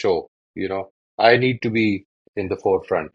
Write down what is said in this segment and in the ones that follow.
show, you know, I need to be in the forefront।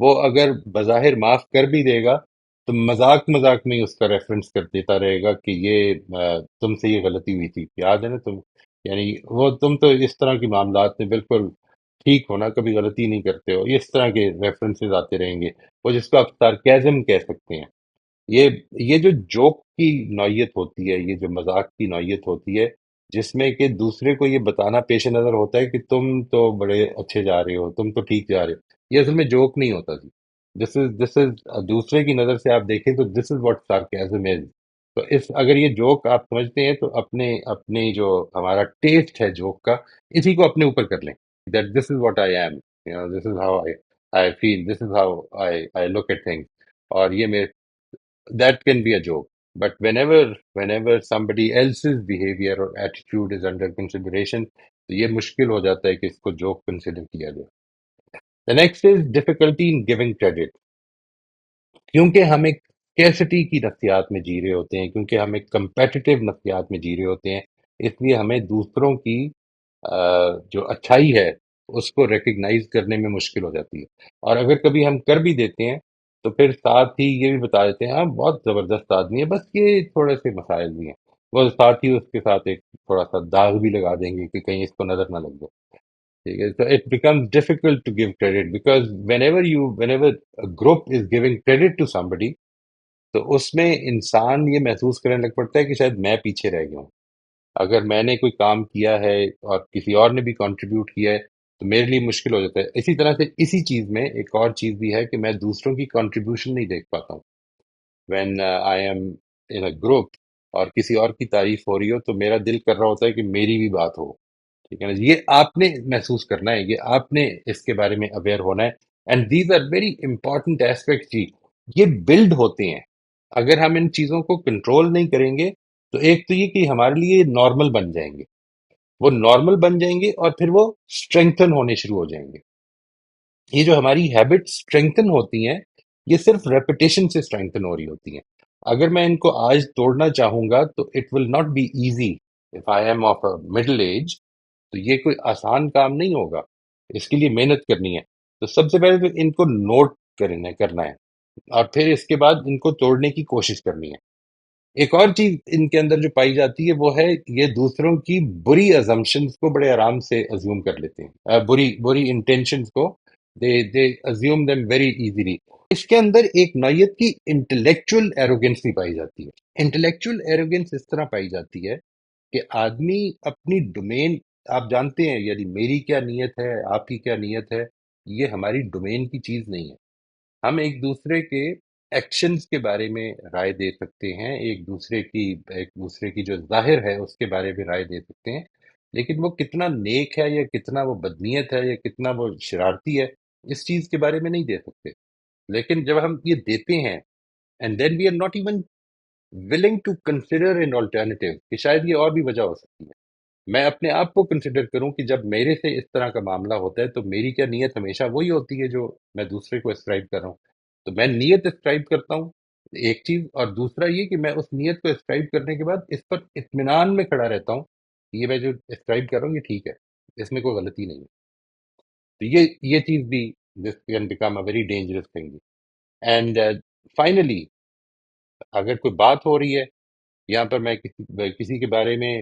وہ اگر بظاہر معاف کر بھی دے گا تو مذاق مذاق میں ہی اس کا ریفرنس کر دیتا رہے گا کہ یہ تم سے یہ غلطی ہوئی تھی، یاد ہے نا تم، یعنی وہ تم تو اس طرح کے معاملات میں بالکل ٹھیک ہونا، کبھی غلطی نہیں کرتے ہو، اس طرح کے ریفرنسز آتے رہیں گے، وہ جس کو آپ سارکیزم کہہ سکتے ہیں۔ یہ یہ جو جوک کی نوعیت ہوتی ہے، یہ جو مذاق کی نوعیت ہوتی ہے، جس میں کہ دوسرے کو یہ بتانا پیش نظر ہوتا ہے کہ تم تو بڑے اچھے جا رہے ہو، تم تو ٹھیک جا رہے ہو، یہ اصل میں جوک نہیں ہوتا جی۔ دس از دوسرے کی نظر سے آپ دیکھیں تو دس از واٹ سارکیزم از۔ تو اس اگر یہ جوک آپ سمجھتے ہیں تو اپنے اپنی جو ہمارا ٹیسٹ ہے جوک کا، اسی کو اپنے اوپر کر لیں، that this is what I am, this is how I feel, this is how I look at things, اور یہ میرے that can be a joke. But whenever somebody else's behavior or attitude is under consideration, تو یہ مشکل ہو جاتا ہے کہ اس کو joke consider کیا جائے۔ The next is difficulty in giving credit. کیونکہ ہم ایک اسکیسٹی کی نفسیات میں جی رہے ہوتے ہیں، کیونکہ ہم ایک کمپیٹیٹو نفسیات میں جی رہے ہوتے ہیں، اس لیے ہمیں دوسروں کی جو اچھائی ہے اس کو ریکگنائز کرنے میں مشکل ہو جاتی ہے، اور اگر کبھی ہم کر بھی دیتے ہیں تو پھر ساتھ ہی یہ بھی بتا دیتے ہیں ہاں بہت زبردست آدمی ہے، بس یہ تھوڑے سے مسائل بھی ہیں، وہ ساتھ ہی اس کے ساتھ ایک تھوڑا سا داغ بھی لگا دیں گے کہ کہیں اس کو نظر نہ لگ جائے۔ ٹھیک ہے، so it becomes difficult to give credit because whenever a group is giving credit to somebody تو اس میں انسان یہ محسوس کرنے لگ پڑتا ہے کہ شاید میں پیچھے رہ گیا ہوں، اگر میں نے کوئی کام کیا ہے اور کسی اور نے بھی کنٹریبیوٹ کیا ہے تو میرے لیے مشکل ہو جاتا ہے۔ اسی طرح سے اسی چیز میں ایک اور چیز بھی ہے کہ میں دوسروں کی کنٹریبیوشن نہیں دیکھ پاتا ہوں۔ When I am in a group اور کسی اور کی تعریف ہو رہی ہو تو میرا دل کر رہا ہوتا ہے کہ میری بھی بات ہو، ٹھیک ہے نا، یہ آپ نے محسوس کرنا ہے، یہ آپ نے اس کے بارے میں اویئر ہونا ہے، and these are very important aspect جی، یہ بلڈ ہوتے ہیں۔ اگر ہم ان چیزوں کو کنٹرول نہیں کریں گے تو ایک تو یہ کہ ہمارے لیے نارمل بن جائیں گے، وہ نارمل بن جائیں گے اور پھر وہ اسٹرینگتھن ہونے شروع ہو جائیں گے۔ یہ جو ہماری ہیبٹ اسٹرینگتھن ہوتی ہیں یہ صرف ریپیٹیشن سے اسٹرینگتھن ہو رہی ہوتی ہیں۔ اگر میں ان کو آج توڑنا چاہوں گا تو it will not be easy if I am of a middle age, تو یہ کوئی آسان کام نہیں ہوگا، اس کے لیے محنت کرنی ہے۔ تو سب سے پہلے تو ان کو نوٹ کرنا ہے، اور پھر اس کے بعد ان کو توڑنے کی کوشش کرنی ہے۔ ایک اور چیز ان کے اندر جو پائی جاتی ہے وہ ہے یہ دوسروں کی بری ازمپشنز کو بڑے آرام سے ازیوم کر لیتے ہیں، بری بری انٹینشنز کو دے ازیوم دیم ویری ایزیلی۔ اس کے اندر ایک نوعیت کی انٹلیکچوئل ایروگنس بھی پائی جاتی ہے۔ انٹلیکچوئل ایروگنس اس طرح پائی جاتی ہے کہ آدمی اپنی ڈومین، آپ جانتے ہیں یعنی میری کیا نیت ہے، آپ کی کیا نیت ہے، یہ ہماری ڈومین کی چیز نہیں ہے۔ ہم ایک دوسرے کے ایکشنز کے بارے میں رائے دے سکتے ہیں، ایک دوسرے کی جو ظاہر ہے اس کے بارے میں رائے دے سکتے ہیں، لیکن وہ کتنا نیک ہے یا کتنا وہ بدنیت ہے یا کتنا وہ شرارتی ہے اس چیز کے بارے میں نہیں دے سکتے۔ لیکن جب ہم یہ دیتے ہیں and then we are not even willing to consider an alternative کہ شاید یہ اور بھی وجہ ہو سکتی ہے، میں اپنے آپ کو کنسیڈر کروں کہ جب میرے سے اس طرح کا معاملہ ہوتا ہے تو میری کیا نیت ہمیشہ وہی ہوتی ہے جو میں دوسرے کو اسکرائب کر رہا ہوں، تو میں نیت اسکرائب کرتا ہوں ایک چیز، اور دوسرا یہ کہ میں اس نیت کو اسکرائب کرنے کے بعد اس پر اطمینان میں کھڑا رہتا ہوں کہ یہ میں جو اسکرائب کر رہا ہوں یہ ٹھیک ہے، اس میں کوئی غلطی نہیں ہے۔ تو یہ چیز بھی this can become a very dangerous thing. And finally اگر کوئی بات ہو رہی ہے، یہاں پر میں کسی کے بارے میں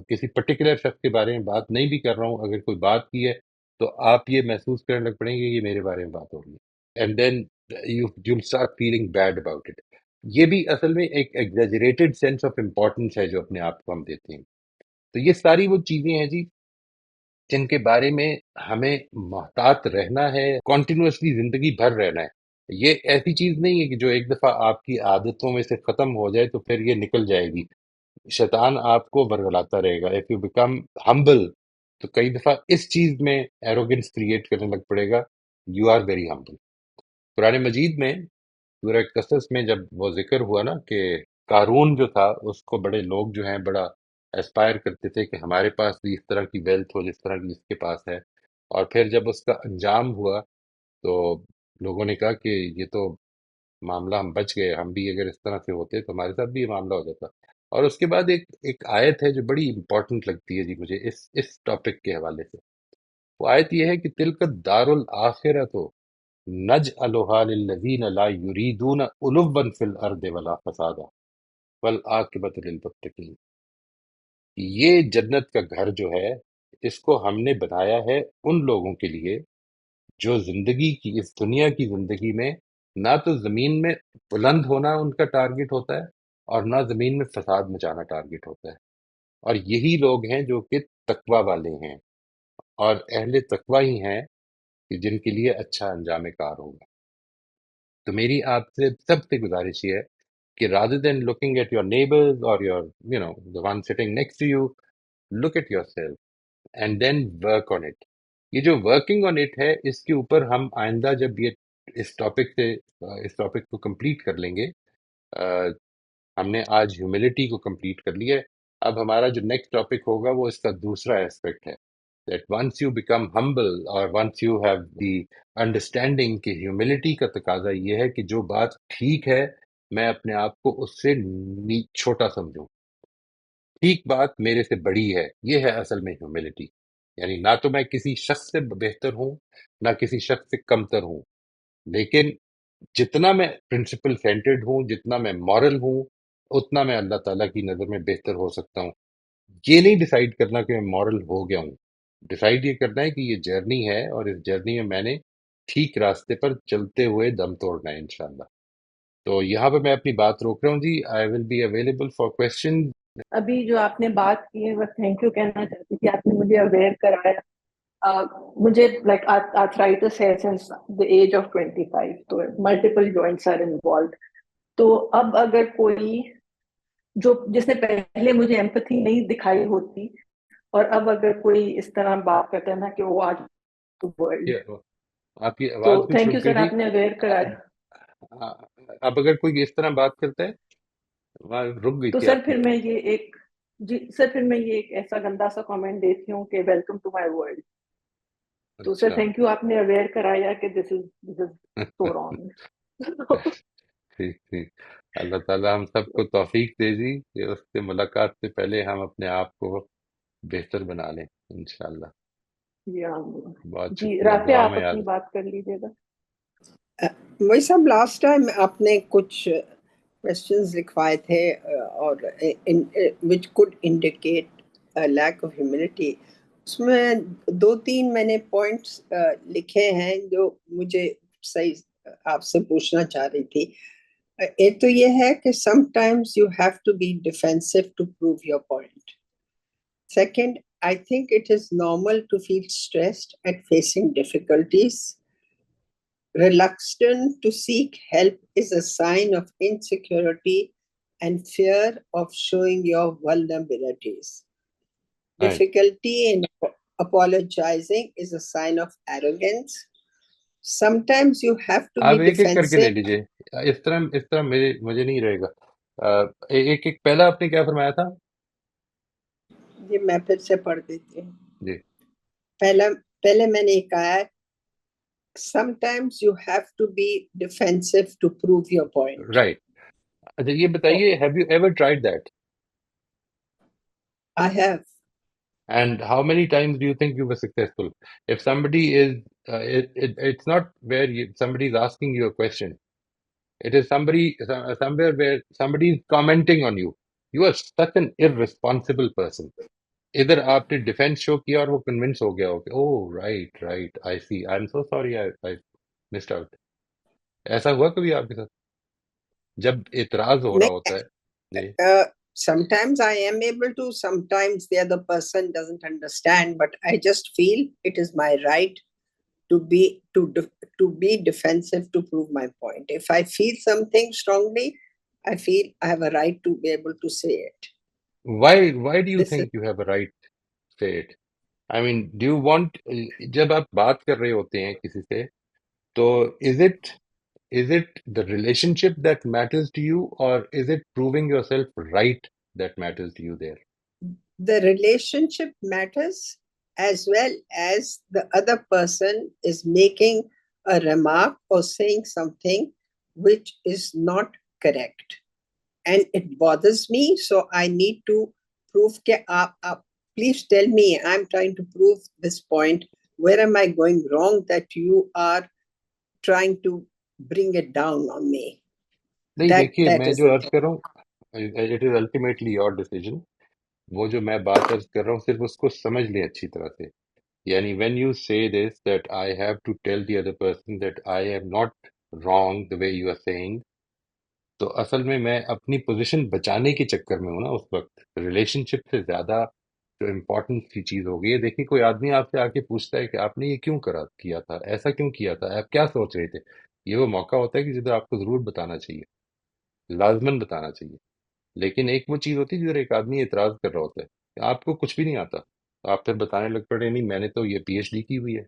کسی پرٹیکولر شخص کے بارے میں بات نہیں بھی کر رہا ہوں، اگر کوئی بات کی ہے تو آپ یہ محسوس کرنے لگ پڑیں گے کہ یہ میرے بارے میں بات ہو رہی ہے، and then you start feeling bad about it. یہ بھی اصل میں ایک ایگزیجریٹڈ سینس آف امپورٹنس ہے جو اپنے آپ کو ہم دیتے ہیں۔ تو یہ ساری وہ چیزیں ہیں جی جن کے بارے میں ہمیں محتاط رہنا ہے، کنٹینیوسلی زندگی بھر رہنا ہے۔ یہ ایسی چیز نہیں ہے کہ جو ایک دفعہ آپ کی عادتوں میں سے ختم ہو جائے تو پھر یہ نکل جائے گی، شیطان آپ کو ورگلاتا رہے گا۔ اف یو بیکم ہمبل تو کئی دفعہ اس چیز میں ایروگنس کریٹ کرنے لگ پڑے گا، یو آر ویری ہمبل۔ قرآن مجید میں سورہ قصص میں جب وہ ذکر ہوا نا کہ قارون جو تھا اس کو بڑے لوگ جو ہیں بڑا ایسپائر کرتے تھے کہ ہمارے پاس بھی اس طرح کی ویلتھ ہو جس طرح کی اس کے پاس ہے، اور پھر جب اس کا انجام ہوا تو لوگوں نے کہا کہ یہ تو معاملہ ہم بچ گئے، ہم بھی اگر اس طرح سے ہوتے تو ہمارے ساتھ بھی یہ معاملہ ہو جاتا۔ اور اس کے بعد ایک آیت ہے جو بڑی امپورٹنٹ لگتی ہے جی مجھے اس ٹاپک کے حوالے سے، وہ آیت یہ ہے کہ تلک دار الآخرت ہو، نجعلها للذین لا یریدون علوا فی الارض ولا فسادا والعاقبۃ للمتقین. یہ جنت کا گھر جو ہے اس کو ہم نے بنایا ہے ان لوگوں کے لیے جو زندگی کی اس دنیا کی زندگی میں نہ تو زمین میں بلند ہونا ان کا ٹارگٹ ہوتا ہے اور نہ زمین میں فساد مچانا ٹارگٹ ہوتا ہے. اور یہی لوگ ہیں جو کہ تقوی والے ہیں اور اہل تقوی ہی ہیں کہ جن کے لیے اچھا انجام کار ہوگا. تو میری آپ سے سب سے گزارش یہ ہے کہ rather than looking at your neighbors or your the one sitting next to you, look at yourself and then work on it. یہ جو working on it ہے اس کے اوپر ہم آئندہ جب یہ اس ٹاپک کو کمپلیٹ کر لیں گے. ہم نے آج ہیوملٹی کو کمپلیٹ کر لیا ہے. اب ہمارا جو نیکسٹ ٹاپک ہوگا وہ اس کا دوسرا ایسپیکٹ ہے that once you become humble or once you have the understanding کہ ہیوملٹی کا تقاضا یہ ہے کہ جو بات ٹھیک ہے میں اپنے آپ کو اس سے چھوٹا سمجھوں، ٹھیک بات میرے سے بڑی ہے. یہ ہے اصل میں ہیوملٹی. یعنی نہ تو میں کسی شخص سے بہتر ہوں نہ کسی شخص سے کمتر ہوں، لیکن جتنا میں پرنسپل سینٹرڈ ہوں، جتنا میں مورل ہوں، اتنا میں اللہ تعالیٰ کی نظر میں بہتر ہو سکتا ہوں. یہ نہیں ڈیسائیڈ کرنا کہ میں مورل ہو گیا ہوں، ڈیسائیڈ یہ کرنا ہے کہ یہ جرنی ہے اور اس جرنی میں میں نے ٹھیک راستے پر چلتے ہوئے دم توڑنا ہے انشاءاللہ. تو یہاں پہ میں اپنی بات روک رہا ہوں جی. I will be available for question. ابھی جو آپ نے بات کی ہے بس تھینک یو کہنا چاہتی تھی، آپ نے مجھے اویئر کرایا. مجھے لائک آرتھرائٹس ہے سنس دا ایج آف 25، تو ملٹیپل جوائنٹس آر انوالوڈ. تو اب اگر کوئی جس نے پہلے مجھے ایمپتھی نہیں دکھائی ہوتی اور اب اگر کوئی اس طرح بات کرتا ہے نا کہ وہ آج ورلڈ، آپ کی تو آواز کچھ تھینک یو رک گئی سر تھی. آپ نے اویئر کرایا. اب اگر کوئی اس طرح بات کرتا ہے، وہاں رک گئی تو تھی سر آپ کی. پھر میں یہ ایک ایسا گندا سا کامنٹ دیتی ہوں کہ ویلکم ٹو مائی ورلڈ. تو سر اچھا. تھینک یو آپ نے اویئر کرایا کہ دس از سو رانگ. ٹھیک ٹھیک. اللہ تعالیٰ ہم سب کو توفیق دے دی کہ اس سے ملاقات سے پہلے ہم اپنے آپ کو بہتر بنا لیں انشاءاللہ. بہت جی شکریہ. رافع دعا آپ میں یاد. اپنی بات کر لیجیے گا. وہی صاحب لاسٹ ٹائم آپ نے کچھ کوشچنز لکھوائے تھے اور which code indicate lack of humility. اس میں 2-3 میں نے پوائنٹس لکھے ہیں جو مجھے صحیح آپ سے پوچھنا چاہ رہی تھی. ایک تو یہ ہے کہ sometimes you have to be defensive to prove your point. Second, I think it is normal to feel stressed at facing difficulties. Reluctance to seek help is a sign of insecurity and fear of showing your vulnerabilities. Right. Difficulty in apologizing is a sign of arrogance. Sometimes you have to آپ be ایک ایک کر کے لے defensive. لیجئے. اس طرح مجھے نہیں رہے گا. ایک ایک پہلا آپ نے کیا فرمایا تھا؟ یہ میں پھر سے پڑھ دیتی ہوں. جی. پہلے میں نے کہا ہے sometimes you have to be defensive to prove your point. Right. اچھا یہ بتائیے have you ever tried that? I have. And how many times do you think you were successful? If somebody is, it's not where somebody is asking you a question. It is somewhere where somebody is commenting on you. You are such an irresponsible person. ادھر آپ نے defence شو کیا اور وہ convince ہو گیا ہو کہ oh right I see I am so sorry I missed out. ایسا ہوا کبھی آپ کے ساتھ جب اعتراض ہو رہا ہوتا ہے؟ جی. Sometimes I am able to, sometimes the other person doesn't understand, but I just feel it is my right to be defensive to prove my point. If I feel something strongly, I feel I have a right to be able to say it. Why do you This is, think you have a right to say it? I mean, do you want, جب آپ بات کر رہے ہوتے ہیں کسی سے تو is it the relationship that matters to you or is it proving yourself right that matters to you there? the relationship matters as well as the other person is making a remark or saying something which is not correct. And it bothers me, so I need to prove please tell me, I'm trying to prove this point. Where am I going wrong that you are trying to bring it down on me. نہیں دیکھیے That میں is جو the عرض کر رہا ہوں it is ultimately your decision. وہ جو میں بات عرض کر رہا ہوں صرف اس کو سمجھ لیں اچھی طرح سے. یعنی when you say this that I have to tell the other person that I am not wrong the way you are saying, تو اصل میں اپنی پوزیشن بچانے کے چکر میں ہوں نا اس وقت. ریلیشن شپ سے زیادہ جو امپورٹنٹ سی چیز ہو گئی ہے. دیکھیے کوئی آدمی آپ سے آ کے پوچھتا ہے کہ آپ نے یہ کیوں کیا تھا، ایسا کیوں کیا تھا، آپ کیا سوچ رہے تھے. یہ وہ موقع ہوتا ہے کہ جدھر آپ کو ضرور بتانا چاہیے، لازماً بتانا چاہیے. لیکن ایک وہ چیز ہوتی ہے جدھر ایک آدمی اعتراض کر رہا ہوتا ہے کہ آپ کو کچھ بھی نہیں آتا، آپ پھر بتانے لگ پڑے نہیں میں نے تو یہ پی ایچ ڈی کی ہوئی ہے.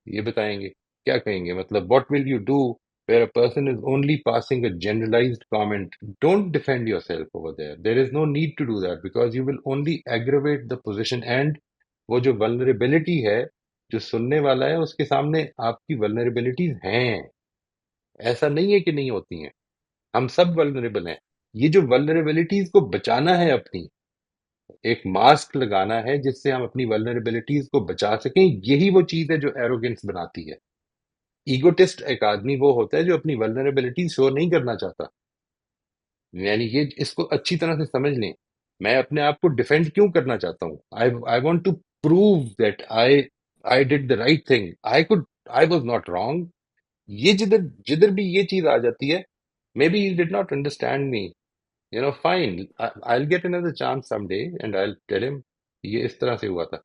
یہ بتائیں گے کیا کہیں گے، مطلب what will you do where a person is only passing a generalized comment. Don't defend yourself over there. There is no need to do that because you will only aggravate the position. And وہ جو vulnerability ہے جو سننے والا ہے اس کے سامنے آپ کی vulnerabilities ہیں، ایسا نہیں ہے کہ نہیں ہوتی ہیں، ہم سب vulnerable ہیں. یہ جو vulnerabilities کو بچانا ہے، اپنی ایک ماسک لگانا ہے جس سے ہم اپنی vulnerabilities کو بچا سکیں، یہی وہ چیز ہے جو ایروگنس بناتی ہے. ایگوٹسٹ ایک آدمی وہ ہوتا ہے جو اپنی ولنریبلٹی شو نہیں کرنا چاہتا. یعنی یہ اس کو اچھی طرح سے سمجھ لیں. میں اپنے آپ کو ڈیفینڈ کیوں کرنا چاہتا ہوں؟ I want to prove that I did the right thing, I was not wrong. یہ جدھر بھی یہ چیز آ جاتی ہے، maybe you did not understand me, fine, I will get another chance some day and I will tell him یہ اس طرح سے ہوا تھا.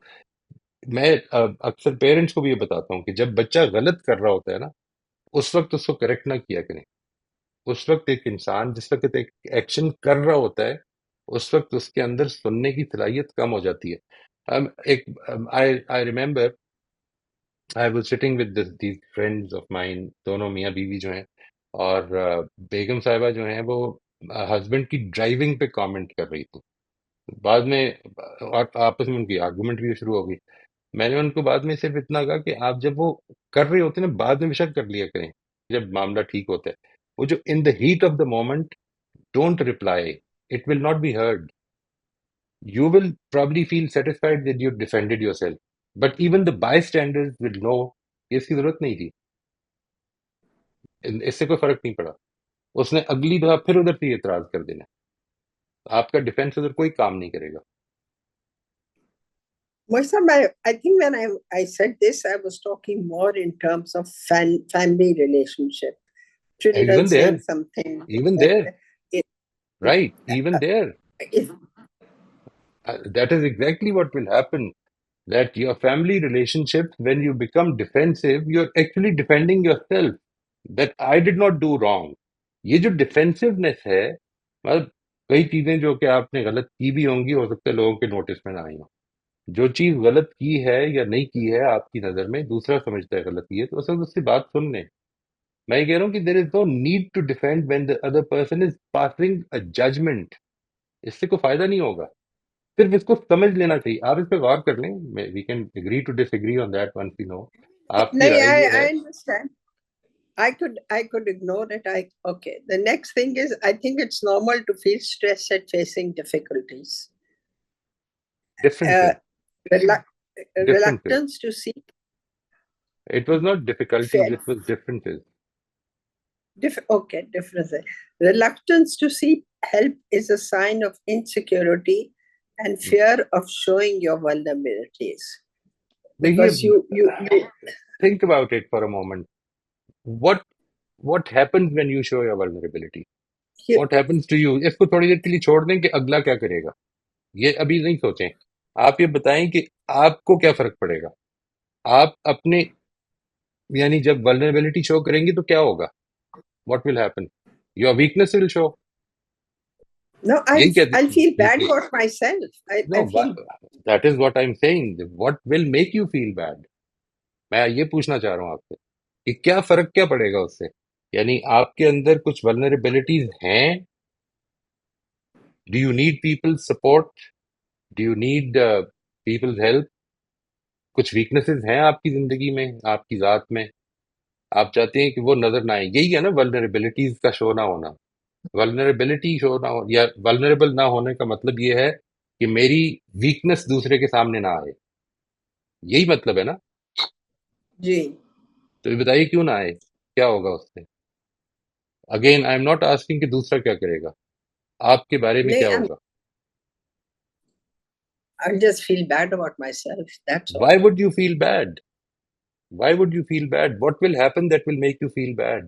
میں اکثر پیرنٹس کو بھی یہ بتاتا ہوں کہ جب بچہ غلط کر رہا ہوتا ہے نا، اس وقت اس کو کریکٹ نہ کیا کریں. اس وقت ایک انسان جس وقت ایک ایکشن کر رہا ہوتا ہے اس وقت اس کے اندر سننے کی صلاحیت کم ہو جاتی ہے. I remember I was sitting with these friends of mine، دونوں میاں بیوی جو ہیں، اور بیگم صاحبہ جو ہیں وہ ہسبینڈ کی ڈرائیونگ پہ کامنٹ کر رہی تھی. بعد میں اور آپس میں ان کی آرگومنٹ بھی شروع ہو گئی. میں نے ان کو بعد میں صرف اتنا کہا کہ آپ جب وہ کر رہے ہوتے ہیں نا، بعد میں بے شک کر لیا کریں جب معاملہ ٹھیک ہوتا ہے. وہ جو in the heat of the moment don't reply, it will not be heard. You will probably feel satisfied that you defended yourself, but even the bystander will know اس کی ضرورت نہیں تھی، اس سے کوئی فرق نہیں پڑا. اس نے اگلی دفعہ پھر ادھر سے اعتراض کر دینا. آپ کا ڈیفینس ادھر کوئی کام نہیں کرے گا. Moisa, I think when I said this, I was talking more in terms of family relationship. Children Even there, saying something. even there, It, right, even there. it, That is exactly what will happen. That your family relationships, when you become defensive, you're actually defending yourself. That I did not do wrong. یہ جو ڈیفینسونیس ہے، مطلب کئی چیزیں جو کہ آپ نے غلط کی بھی ہوں گی، ہو سکتا ہے لوگوں کے نوٹس میں نہ آئی ہوں. جو چیز غلط کی ہے یا نہیں کی ہے آپ کی نظر میں دوسرا سمجھتا ہے غلط کی ہے، تو اصل اس سے بات سن لیں. میں یہ کہہ رہا ہوں کہ there is no need to defend when the other person is passing a judgement. اس سے کوئی فائدہ نہیں ہوگا، صرف اس کو سمجھ لینا چاہیے. آپ اس پہ غور کر لیں، we can agree to disagree on that once we know. آپ کی رائے یہ ہے. I understand. I could ignore it. Okay. The next thing is, I think it's normal to feel stress at facing difficulties. Reluctance to seek. It was not difficulties, it was differences. Okay, differences. Reluctance to seek help is a sign of insecurity and fear of showing your vulnerabilities. Because you think about it for a moment. What happens when you show your vulnerability? What happens to you? اس کو تھوڑی دیر کے لیے چھوڑ دیں کہ اگلا کیا کرے گا، یہ ابھی نہیں سوچیں. آپ یہ بتائیں کہ آپ کو کیا فرق پڑے گا. آپ اپنے یعنی جب vulnerability شو کریں گے تو کیا ہوگا؟ What will happen? Your weakness will show. No, I'll feel bad for myself. That is what I'm saying. What will make you feel bad? میں یہ پوچھنا چاہ رہا ہوں آپ سے کہ کیا فرق کیا پڑے گا اس سے. یعنی آپ کے اندر کچھ vulnerabilities ہیں. Do you need people's support? Do you need people's help? کچھ ویکنیسز ہیں آپ کی زندگی میں، آپ کی ذات میں، آپ چاہتے ہیں کہ وہ نظر نہ آئیں. یہی ہے نا vulnerabilities کا شو نہ ہونا. vulnerability شو نہ ہو یا vulnerable نہ ہونے کا مطلب یہ ہے کہ میری ویکنیس دوسرے کے سامنے نہ آئے. یہی مطلب ہے نا. جی. تو یہ بتائیے کیوں نہ آئے، کیا ہوگا اس سے؟ Again I am not asking کہ دوسرا کیا کرے گا، آپ کے بارے میں کیا نہیں, ہوگا. I just feel bad about myself, that's all. Why would you feel bad? Why would you feel bad? What will happen that will make you feel bad?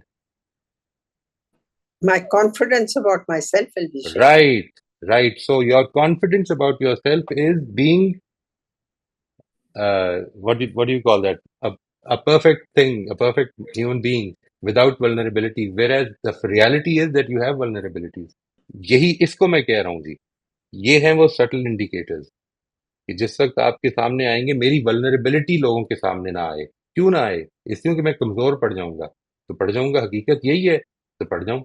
My confidence about myself will be shaken. Right, right. So your confidence about yourself is being, what do you call that? A perfect thing, a perfect human being without vulnerability. Whereas the reality is that you have vulnerabilities. یہی اس کو میں کہہ رہا ہوں جی. یہ ہیں وہ still indicators کہ جس وقت آپ کے سامنے آئیں گے میری ولنریبلٹی لوگوں کے سامنے نہ آئے. کیوں نہ آئے؟ اس لیے کہ میں کمزور پڑ جاؤں گا. تو پڑ جاؤں گا، حقیقت یہی ہے تو پڑ جاؤں.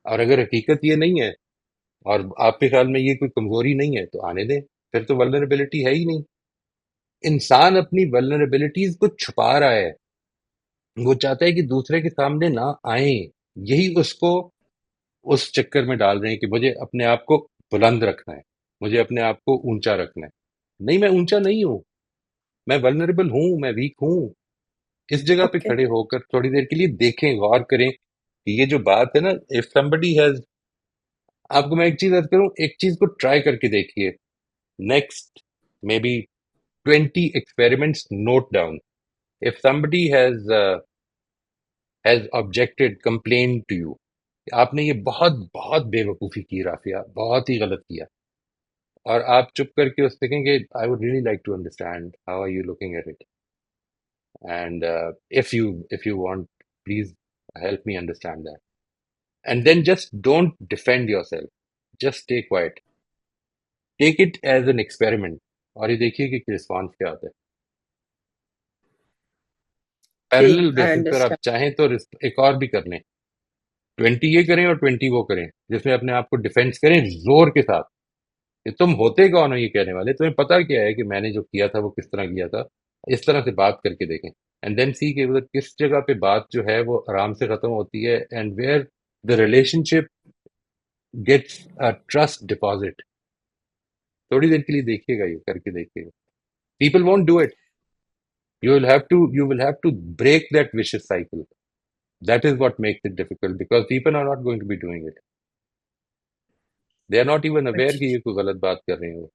اور اگر حقیقت یہ نہیں ہے اور آپ کے خیال میں یہ کوئی کمزوری نہیں ہے تو آنے دیں، پھر تو ولنریبلٹی ہے ہی نہیں. انسان اپنی ولنریبلٹیز کو چھپا رہا ہے، وہ چاہتا ہے کہ دوسرے کے سامنے نہ آئیں. یہی اس کو اس چکر میں ڈال رہے ہیں کہ مجھے اپنے آپ کو بلند رکھنا ہے، مجھے اپنے آپ کو اونچا رکھنا ہے. نہیں، میں اونچا نہیں ہوں، میں ولنریبل ہوں، میں ویک ہوں. اس جگہ پہ Okay. کھڑے ہو کر تھوڑی دیر کے لیے دیکھیں، غور کریں کہ یہ جو بات ہے نا، if somebody has، آپ کو میں ایک چیز عرض کروں، ایک چیز کو ٹرائی کر کے دیکھیے. Next maybe 20 experiments note down. If somebody has objected, complained to you، آپ نے یہ بہت بہت بے وقوفی کی رافیہ، بہت ہی غلط کیا، اور آپ چپ کر کے اس سے کہیں گے I would really like to understand how are you looking at it, and if you want, please help me understand that. And then just don't defend yourself, just stay quiet, take it as an experiment. اور یہ دیکھیے کہ response کیا آتا ہے. Parallel I basis پر آپ understand. چاہیں تو ایک اور بھی کر لیں، 20 یہ کریں اور 20 وہ کریں، جس میں اپنے آپ کو ڈیفینس کریں زور کے ساتھ کہ تم ہوتے کون ہو یہ کہنے والے، تمہیں پتہ کیا ہے کہ میں نے جو کیا تھا وہ کس طرح کیا تھا. اس طرح سے بات کر کے دیکھیں، اینڈ دین سی کہ کس جگہ پہ بات جو ہے وہ آرام سے ختم ہوتی ہے، and where the relationship gets trust deposit. تھوڑی دیر کے لیے دیکھیے گا، یہ کر کے دیکھیے گا. People won't do it. You will have to break that vicious cycle. That is what makes it difficult because people are not going to be doing it. They are not even aware کہ یہ کوئی غلط بات کر رہے ہیں.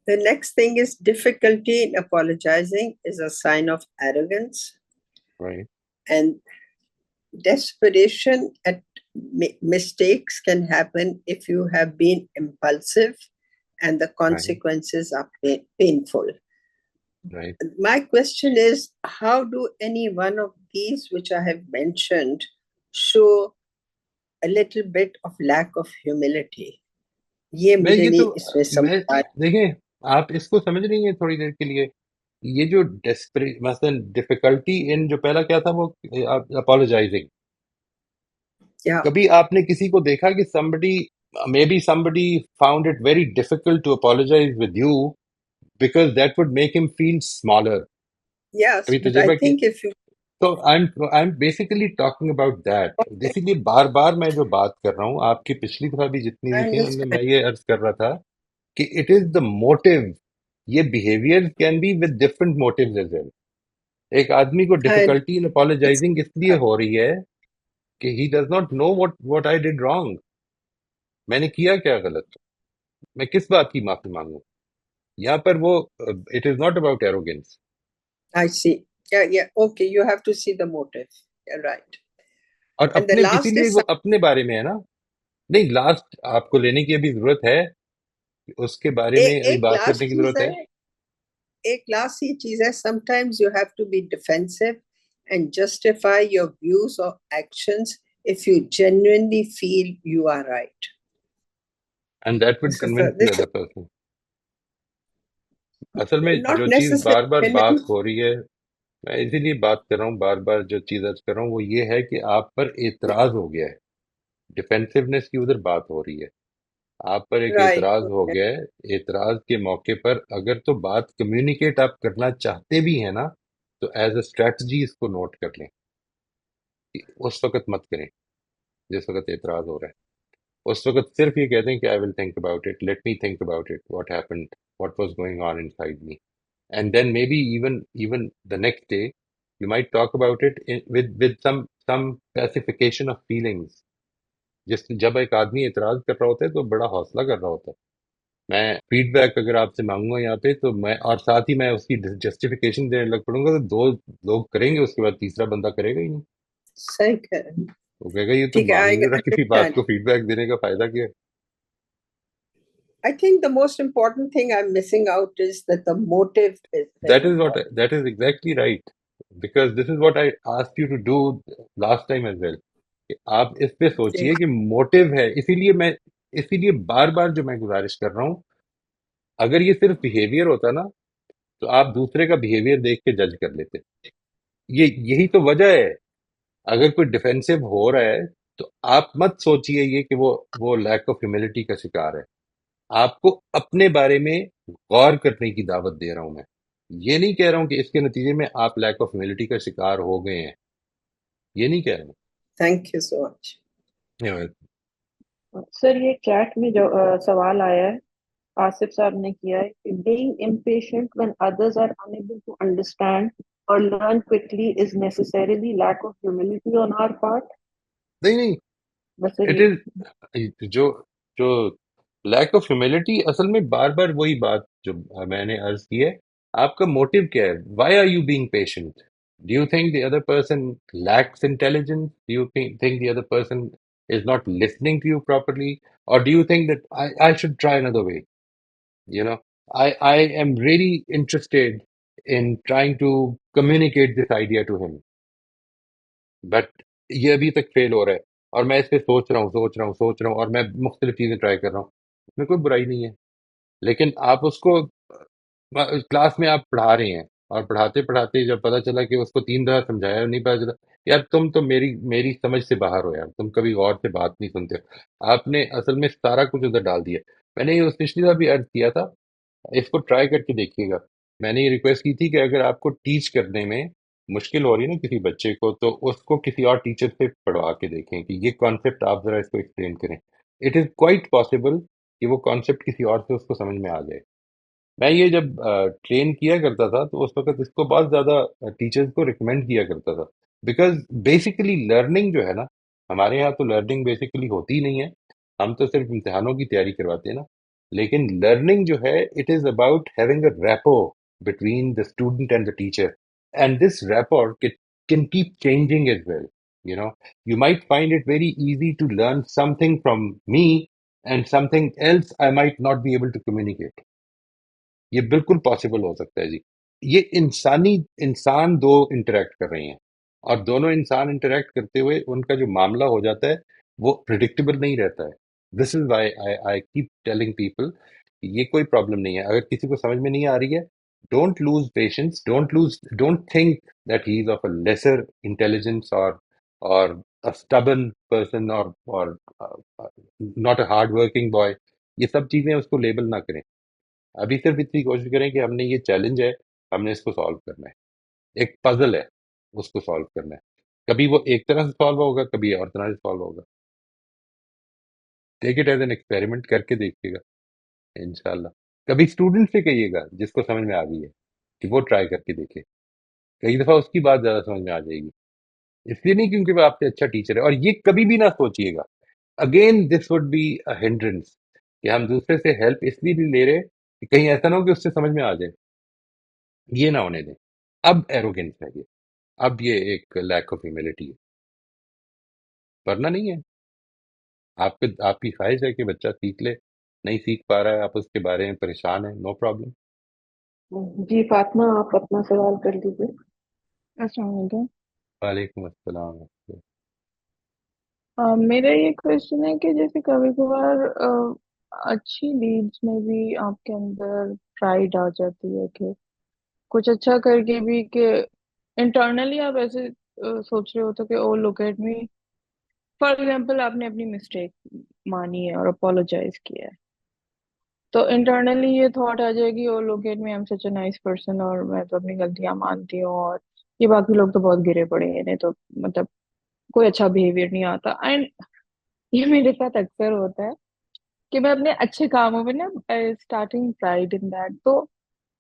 The next thing is difficulty in apologizing is a sign of arrogance. Right. And desperation at mistakes can happen if you have been impulsive and the consequences are painful. Right. My question is, how do any one of these which I have mentioned show a little bit of lack of humility? یہ مجھے نہیں اس میں سمجھ آیا. دیکھیں آپ اس کو سمجھ رہی ہیں تھوڑی دیر کے لیے، یہ جو مثلا ڈیفیکلٹی ان جو پہلا کیا تھا وہ اپالوجائزنگ. کبھی آپ نے کسی کو دیکھا کہ somebody found it very difficult to apologize with you because that would make him feel smaller. Yes, but I think if you... So I'm basically talking about that. Basically بار بار میں جو بات کر رہا ہوں، آپ کی پچھلی دفعہ بھی جتنی ہوئی تھی ان میں میں یہ عرض کر رہا تھا کہ it is the motive. یہ behavior can be with different motives as well. ایک آدمی کو difficulty in apologizing اس لیے ہو رہی ہے کہ he does not know what I did wrong. میں نے کیا کیا غلط، میں کس بات کی معافی مانگوں. یہاں پر وہ it is not about arrogance. I see. Yeah, okay, you have to see the motive. You're right. اور اپنے اسی لیے وہ اپنے بارے میں ہے نا. نہیں، لاسٹ آپ کو لینے کی ابھی ضرورت ہے، اس کے بارے میں ابھی بات کرنے کی ضرورت ہے. ایک لاسٹ یہ چیز ہے، sometimes you have to be defensive and justify your views or actions if you genuinely feel you are right. And that would convince the other person. اصل میں جو چیز بار بار بات ہو رہی ہے، میں اسی لیے بات کر رہا ہوں، بار بار جو چیز عرض کر رہا ہوں وہ یہ ہے کہ آپ پر اعتراض ہو گیا ہے. ڈیفینسونیس کی ادھر بات ہو رہی ہے، آپ پر ایک اعتراض ہو گیا ہے. اعتراض کے موقع پر اگر تو بات کمیونیکیٹ آپ کرنا چاہتے بھی ہیں نا تو ایز اے اسٹریٹجی اس کو نوٹ کر لیں. اس وقت مت کریں جس وقت اعتراض ہو رہا ہے. اس وقت صرف یہ کہتے ہیں کہ I will think about it, let me think about it, what happened, what was going on inside me. and then maybe even the next day you might talk about it with some pacification of feelings. جس جب ایک آدمی اعتراض کر رہا ہوتا ہے تو بڑا حوصلہ کر رہا ہوتا ہے. میں فیڈ بیک اگر آپ سے مانگوں گا یہاں پہ تو میں اور ساتھ ہی میں اس کی جسٹیفیکیشن دینے لگ پڑوں گا تو دو لوگ کریں گے، اس کے بعد تیسرا بندہ کرے گا ہی نہیں. صحیح کہہ رہے ہیں. وہ کہے گا یہ تو ٹھیک ہے، مان ہی I نہیں رہا، کسی بات understand. کو فیڈ بیک دینے کا فائدہ کیا ہے؟ I think the most important thing I'm missing out is that the motive is That very is what important. that is exactly right, because this is what I asked you to do last time as well. کہ آپ اس پہ سوچئے کہ motive ہے. اسی لیے بار بار جو میں گزارش کر رہا ہوں، اگر یہ صرف بیہیویئر ہوتا نا تو آپ دوسرے کا بیہیویئر دیکھ کے جج کر لیتے. یہی تو وجہ ہے. اگر کوئی ڈیفینسو ہو رہا ہے تو آپ مت سوچئے یہ کہ وہ لیک آف ہیوملٹی کا شکار ہے. آپ کو اپنے بارے میں غور کرنے کی دعوت دے رہا ہوں میں. یہ نہیں کہہ رہا ہوں کہ اس کے نتیجے میں آپ لیک آف ہیوملٹی کا شکار ہو گئے ہیں، یہ نہیں کہہ رہا ہوں. Thank you so much. سر یہ چیٹ میں جو سوال آیا ہے آصف صاحب نے کیا ہے کہ being impatient when others are unable to understand or learn quickly is necessarily lack of humility on our part. نہیں بس اٹ یہ از جو لیک آف ہیوملٹی اصل میں بار بار وہی بات جو میں نے عرض کی ہے. آپ کا موٹیو کیا ہے؟ Why are you being patient? Do you think the other person lacks intelligence? Do you think the other person is not listening to you properly? اور do you think that I should try another way? You know, I am really interested in trying to communicate this idea to him, but یہ ابھی تک فیل ہو رہا ہے. اور میں اس پہ سوچ رہا ہوں اور میں مختلف چیزیں ٹرائی کر رہا ہوں. اس میں کوئی برائی نہیں ہے، لیکن آپ اس کو کلاس میں آپ پڑھا رہے ہیں اور پڑھاتے پڑھاتے جب پتا چلا کہ اس کو 3 دفعہ سمجھایا نہیں پتا چلا، یار تم تو میری سمجھ سے باہر ہو، یار تم کبھی غور سے بات نہیں سنتے ہو. آپ نے اصل میں سارا کچھ ادھر ڈال دیا. میں نے یہ پچھلی دفعہ بھی عرض کیا تھا، اس کو ٹرائی کر کے دیکھیے گا. میں نے یہ ریکویسٹ کی تھی کہ اگر آپ کو ٹیچ کرنے میں مشکل ہو رہی ہے نا کسی بچے کو، تو اس کو کسی اور ٹیچر سے پڑھوا کے دیکھیں کہ یہ کانسیپٹ آپ ذرا اس کو ایکسپلین کریں. اٹ از کوائٹ پاسبل کہ وہ کانسیپٹ کسی اور سے اس کو سمجھ میں آ جائے. میں یہ جب ٹرین کیا کرتا تھا تو اس وقت اس کو بہت زیادہ ٹیچرز کو ریکمینڈ کیا کرتا تھا، بیکاز بیسیکلی لرننگ جو ہے نا، ہمارے یہاں تو لرننگ بیسیکلی ہوتی ہی نہیں ہے، ہم تو صرف امتحانوں کی تیاری کرواتے ہیں نا. لیکن لرننگ جو ہے it is about having a rapport between the student and the teacher, and this rapport can keep changing as well. You might find it very easy to learn something from me and something else I might not be able to communicate. یہ بالکل possible ہو سکتا ہے جی. یہ انسان دو interact کر رہے ہیں، اور دونوں انسان انٹریکٹ کرتے ہوئے ان کا جو معاملہ ہو جاتا ہے وہ پریڈکٹیبل نہیں رہتا ہے. This is why I keep telling people یہ کوئی پرابلم نہیں ہے. اگر کسی کو سمجھ میں نہیں آ رہی ہے، don't lose patience, don't think that he is of a lesser intelligence اور اسٹبن پرسن اور not a hard working boy. یہ سب چیزیں اس کو لیبل نہ کریں. ابھی صرف اتنی کوشش کریں کہ ہم نے یہ چیلنج ہے، ہم نے اس کو سالو کرنا ہے. ایک پزل ہے، اس کو سالو کرنا ہے. کبھی وہ ایک طرح سے سالو ہوگا، کبھی اور طرح سے سالو ہوگا. Take it as an experiment کر کے دیکھیے گا انشاءاللہ. کبھی اسٹوڈنٹ سے کہیے گا جس کو سمجھ میں آ گئی ہے کہ وہ ٹرائی کر کے دیکھے. کئی دفعہ اس کی بات زیادہ سمجھ میں آ جائے گی، اس لیے نہیں کیونکہ وہ آپ سے اچھا ٹیچر ہے. اور یہ کبھی بھی نہ سوچیے گا، again this would be a hindrance, کہ ہم دوسرے سے ہیلپ اس لیے نہیں لے رہے کہ کہیں ایسا نہ ہو کہ اس سے سمجھ میں آ جائے. یہ نہ ہونے دیں. اب ایروگینس ہے یہ، اب یہ ایک لیک آف ہیوملٹی ہے، ورنہ نہیں ہے. آپ کی خواہش ہے کہ بچہ سیکھ لے، نہیں سیکھ پا رہا ہے، آپ اس کے بارے میں پریشان ہیں، نو پرابلم. جی فاطمہ آپ اپنا سوال کر لیجیے. السلام علیکم. وعلیکم السلام. میرا یہ کوشچن ہے کہ جیسے کبھی کبھار اچھی لیڈس میں بھی آپ کے اندر پرائڈ آ جاتی ہے کہ کچھ اچھا کر کے بھی کہ انٹرنلی آپ ایسے سوچ رہے ہوتے کہ oh look at me. For example آپ نے اپنی مسٹیک مانی ہے اور اپولوجائز کیا ہے، تو انٹرنلی یہ تھاٹ آ جائے گی oh look at me, I am such a nice person, اور میں تو اپنی غلطیاں مانتی ہوں، اور یہ باقی لوگ تو بہت گرے پڑے ہیں، انہیں تو مطلب کوئی اچھا بیہیویئر نہیں آتا. اینڈ یہ میرے ساتھ اکثر ہوتا ہے کہ میں اپنے اچھے کاموں میں نا اسٹارٹنگ پرائڈ ان دیٹ، تو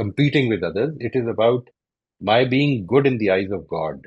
competing with others, it is about my being good in the eyes of God।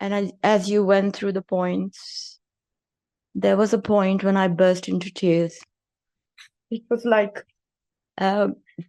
and as you went through the points, there was a point when I burst into tears. It was like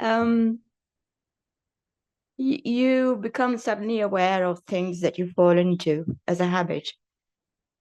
um, you become suddenly aware of things that you fall into as a habit.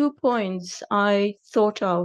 2 points I thought of.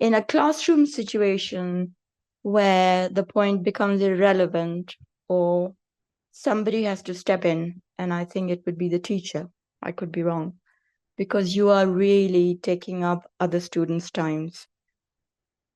In a classroom situation where the point becomes irrelevant or somebody has to step in, and I think it would be the teacher. I could be wrong, because you are really taking up other students' times.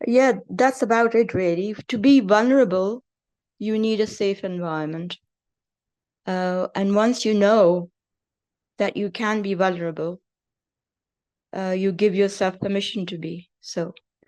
yeah, that's about it really. To be vulnerable, you need a safe environment. And once you know that you can be vulnerable, you give yourself permission to be so.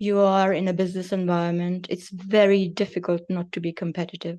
you are in a business environment, it's very difficult not to be competitive,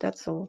That's all.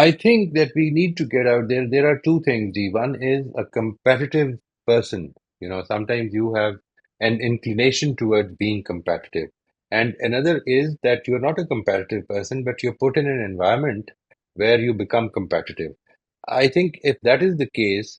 I think that we need to get out there. There are two things. The one is a competitive person. You know, sometimes you have an inclination towards being competitive. And another is that you're not a competitive person, but you're put in an environment where you become competitive. I think if that is the case,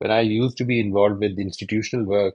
when I used to be involved with institutional work,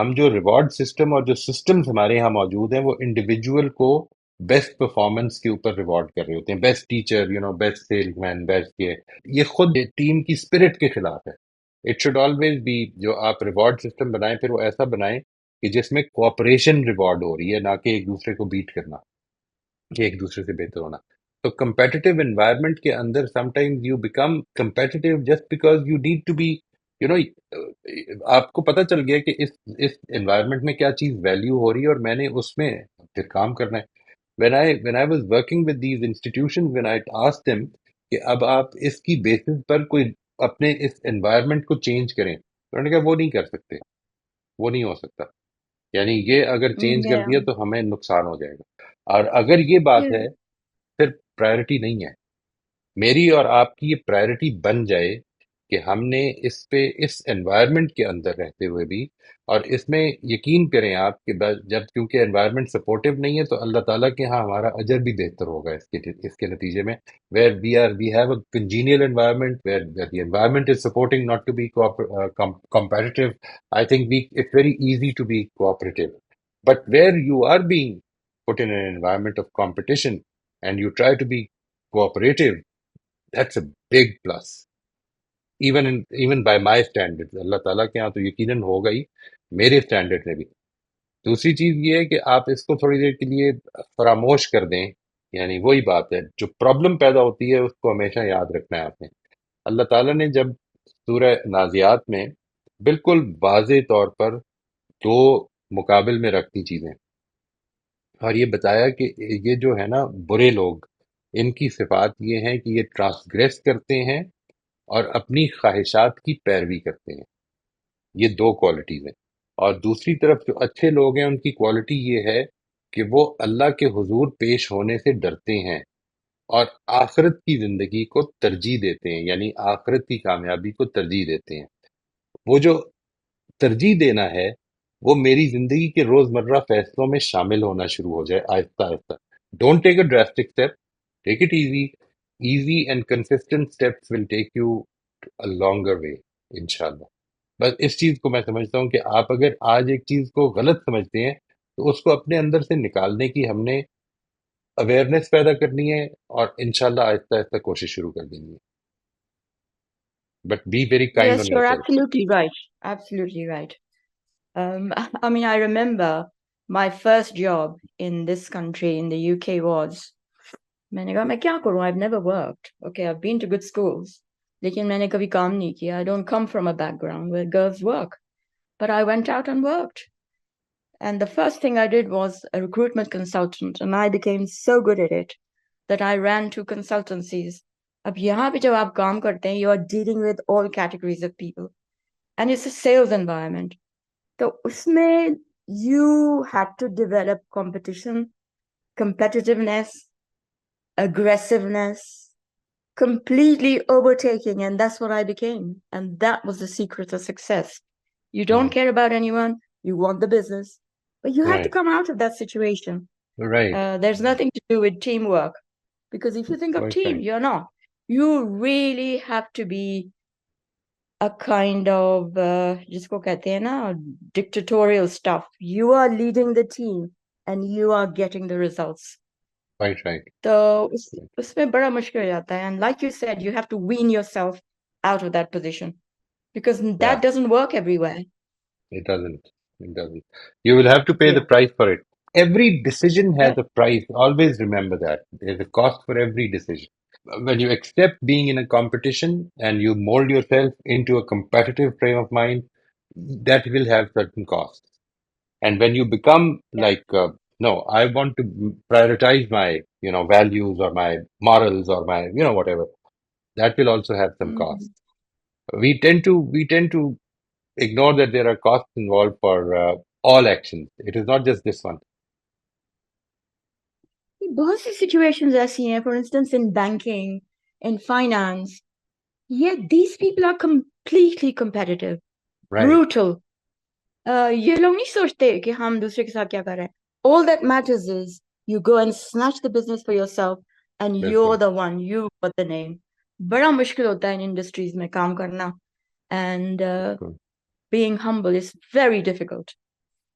ہم جو reward system اور جو systems ہمارے یہاں موجود ہیں وہ individual کو بیسٹ پرفارمنس کے اوپر ریوارڈ کر رہے ہوتے ہیں. بیسٹ ٹیچر، بیسٹ سیلس مین، بیسٹ یہ خود ٹیم کی اسپرٹ کے خلاف ہے. اٹ شوڈ آلویز بی، جو آپ ریوارڈ سسٹم بنائیں پھر وہ ایسا بنائیں کہ جس میں کوآپریشن ریوارڈ ہو رہی ہے، نہ کہ ایک دوسرے کو بیٹ کرنا کہ ایک دوسرے سے بہتر ہونا. تو کمپیٹیٹیو انوائرمنٹ کے اندر sometimes you become competitive just because you need to be you know آپ کو پتہ چل گیا کہ اس انوائرمنٹ میں کیا چیز ویلیو ہو رہی ہے اور میں نے اس میں پھر کام کرنا ہے. when I was working with these institutions, when I asked them کہ اب آپ اس کی بیسس پر کوئی اپنے اس انوائرمنٹ کو چینج کریں، انہوں نے کہا وہ نہیں کر سکتے، وہ نہیں ہو سکتا. یعنی یہ اگر چینج کر Yeah. دیا تو ہمیں نقصان ہو جائے گا. اور اگر یہ بات ہے پھر پرائرٹی نہیں ہے. میری اور آپ کی یہ پرائرٹی بن جائے کہ ہم نے اس پہ اس انوائرمنٹ کے اندر رہتے ہوئے بھی، اور اس میں یقین کریں آپ کہ جب کیونکہ انوائرمنٹ سپورٹیو نہیں ہے تو اللہ تعالیٰ کے ہاں ہمارا اجر بھی بہتر ہوگا اس کے نتیجے میں. where we have a congenial environment where the environment is supporting not to be competitive. I think it's very easy to be cooperative. But where you are being put in an environment of competition and you try to be cooperative, that's a big plus. Even by my standards. اللہ تعالیٰ کے ہاں تو یقیناً ہوگا ہی، میرے standard میں بھی. دوسری چیز یہ ہے کہ آپ اس کو تھوڑی دیر کے لیے فراموش کر دیں. یعنی وہی بات ہے، جو پرابلم پیدا ہوتی ہے اس کو ہمیشہ یاد رکھنا ہے آپ نے. اللہ تعالیٰ نے جب سورہ نازیات میں بالکل واضح طور پر دو مقابل میں رکھتی چیزیں اور یہ بتایا کہ یہ جو ہے نا برے لوگ، ان کی صفات یہ ہیں کہ یہ ٹرانسگریس کرتے ہیں اور اپنی خواہشات کی پیروی کرتے ہیں. یہ دو کوالٹیز ہیں. اور دوسری طرف جو اچھے لوگ ہیں ان کی کوالٹی یہ ہے کہ وہ اللہ کے حضور پیش ہونے سے ڈرتے ہیں اور آخرت کی زندگی کو ترجیح دیتے ہیں، یعنی آخرت کی کامیابی کو ترجیح دیتے ہیں. وہ جو ترجیح دینا ہے وہ میری زندگی کے روزمرہ فیصلوں میں شامل ہونا شروع ہو جائے آہستہ آہستہ. Don't take a drastic step, take it easy and consistent steps will take you a longer way انشاءاللہ. بس اس چیز کو میں سمجھتا ہوں کہ آپ اگر آج ایک چیز کو غلط سمجھتے ہیں تو اس کو اپنے اندر سے نکالنے کی ہم نے اویئرنیس پیدا کرنی ہے اور انشاءاللہ آہستہ آہستہ کوشش شروع کر دینی ہے. But be very kind Yes, on you're yourself. absolutely right. Absolutely right. I mean, I remember my first job in this country, in the UK, was میں نے کہا میں کیا کروں. I've never worked. Okay, I've been to good schools. لیکن میں نے کبھی کام نہیں کیا. I don't come from a background where girls work. But I went out and worked. And the first thing I did was a recruitment consultant. And I became so good at it that I ran 2 consultancies. اب یہاں پہ جب آپ کام کرتے ہیں, you are dealing with all categories of people. And it's a sales environment. تو اس میں you had to develop competitiveness, aggressiveness, completely overtaking, and that's what I became. And that was the secret of success. You don't care about anyone, you want the business, but you have to Right. come out of that situation. Right. There's nothing to do with teamwork, because if you think of Quite team, right. you're not. You really have to be a kind of جس کو کہتے ہیں نا dictatorial stuff. You are leading the team and you are getting the results. Quite right. تو اس میں بڑا مشکل ہو جاتا ہے. And like you said, you have to wean yourself out of that position, because that doesn't work everywhere. It doesn't. It doesn't. You will have to pay the Yeah. price for it. Every decision has Yeah. a price. Always remember that. There's a cost for every decision. When you accept being in a competition and you mold yourself into a competitive frame of mind, that will have certain costs. And when you become like, no, I want to prioritize my, values or my morals or my, whatever, that will also have some costs. We tend to ignore that there are costs involved for all actions. It is not just this one. بہت سی situations ایسی ہیں, for instance in banking, in finance, these people are completely competitive, Right. brutal. یہ لوگ نہیں سوچتے کہ ہم دوسرے کے ساتھ کیا کر رہے ہیں. All that matters is you go and snatch the business for yourself and you're the one, you got the name. بڑا مشکل ہوتا ہے ان انڈسٹریز میں کام کرنا, and being humble is very difficult.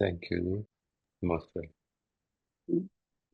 Thank you. Most welcome.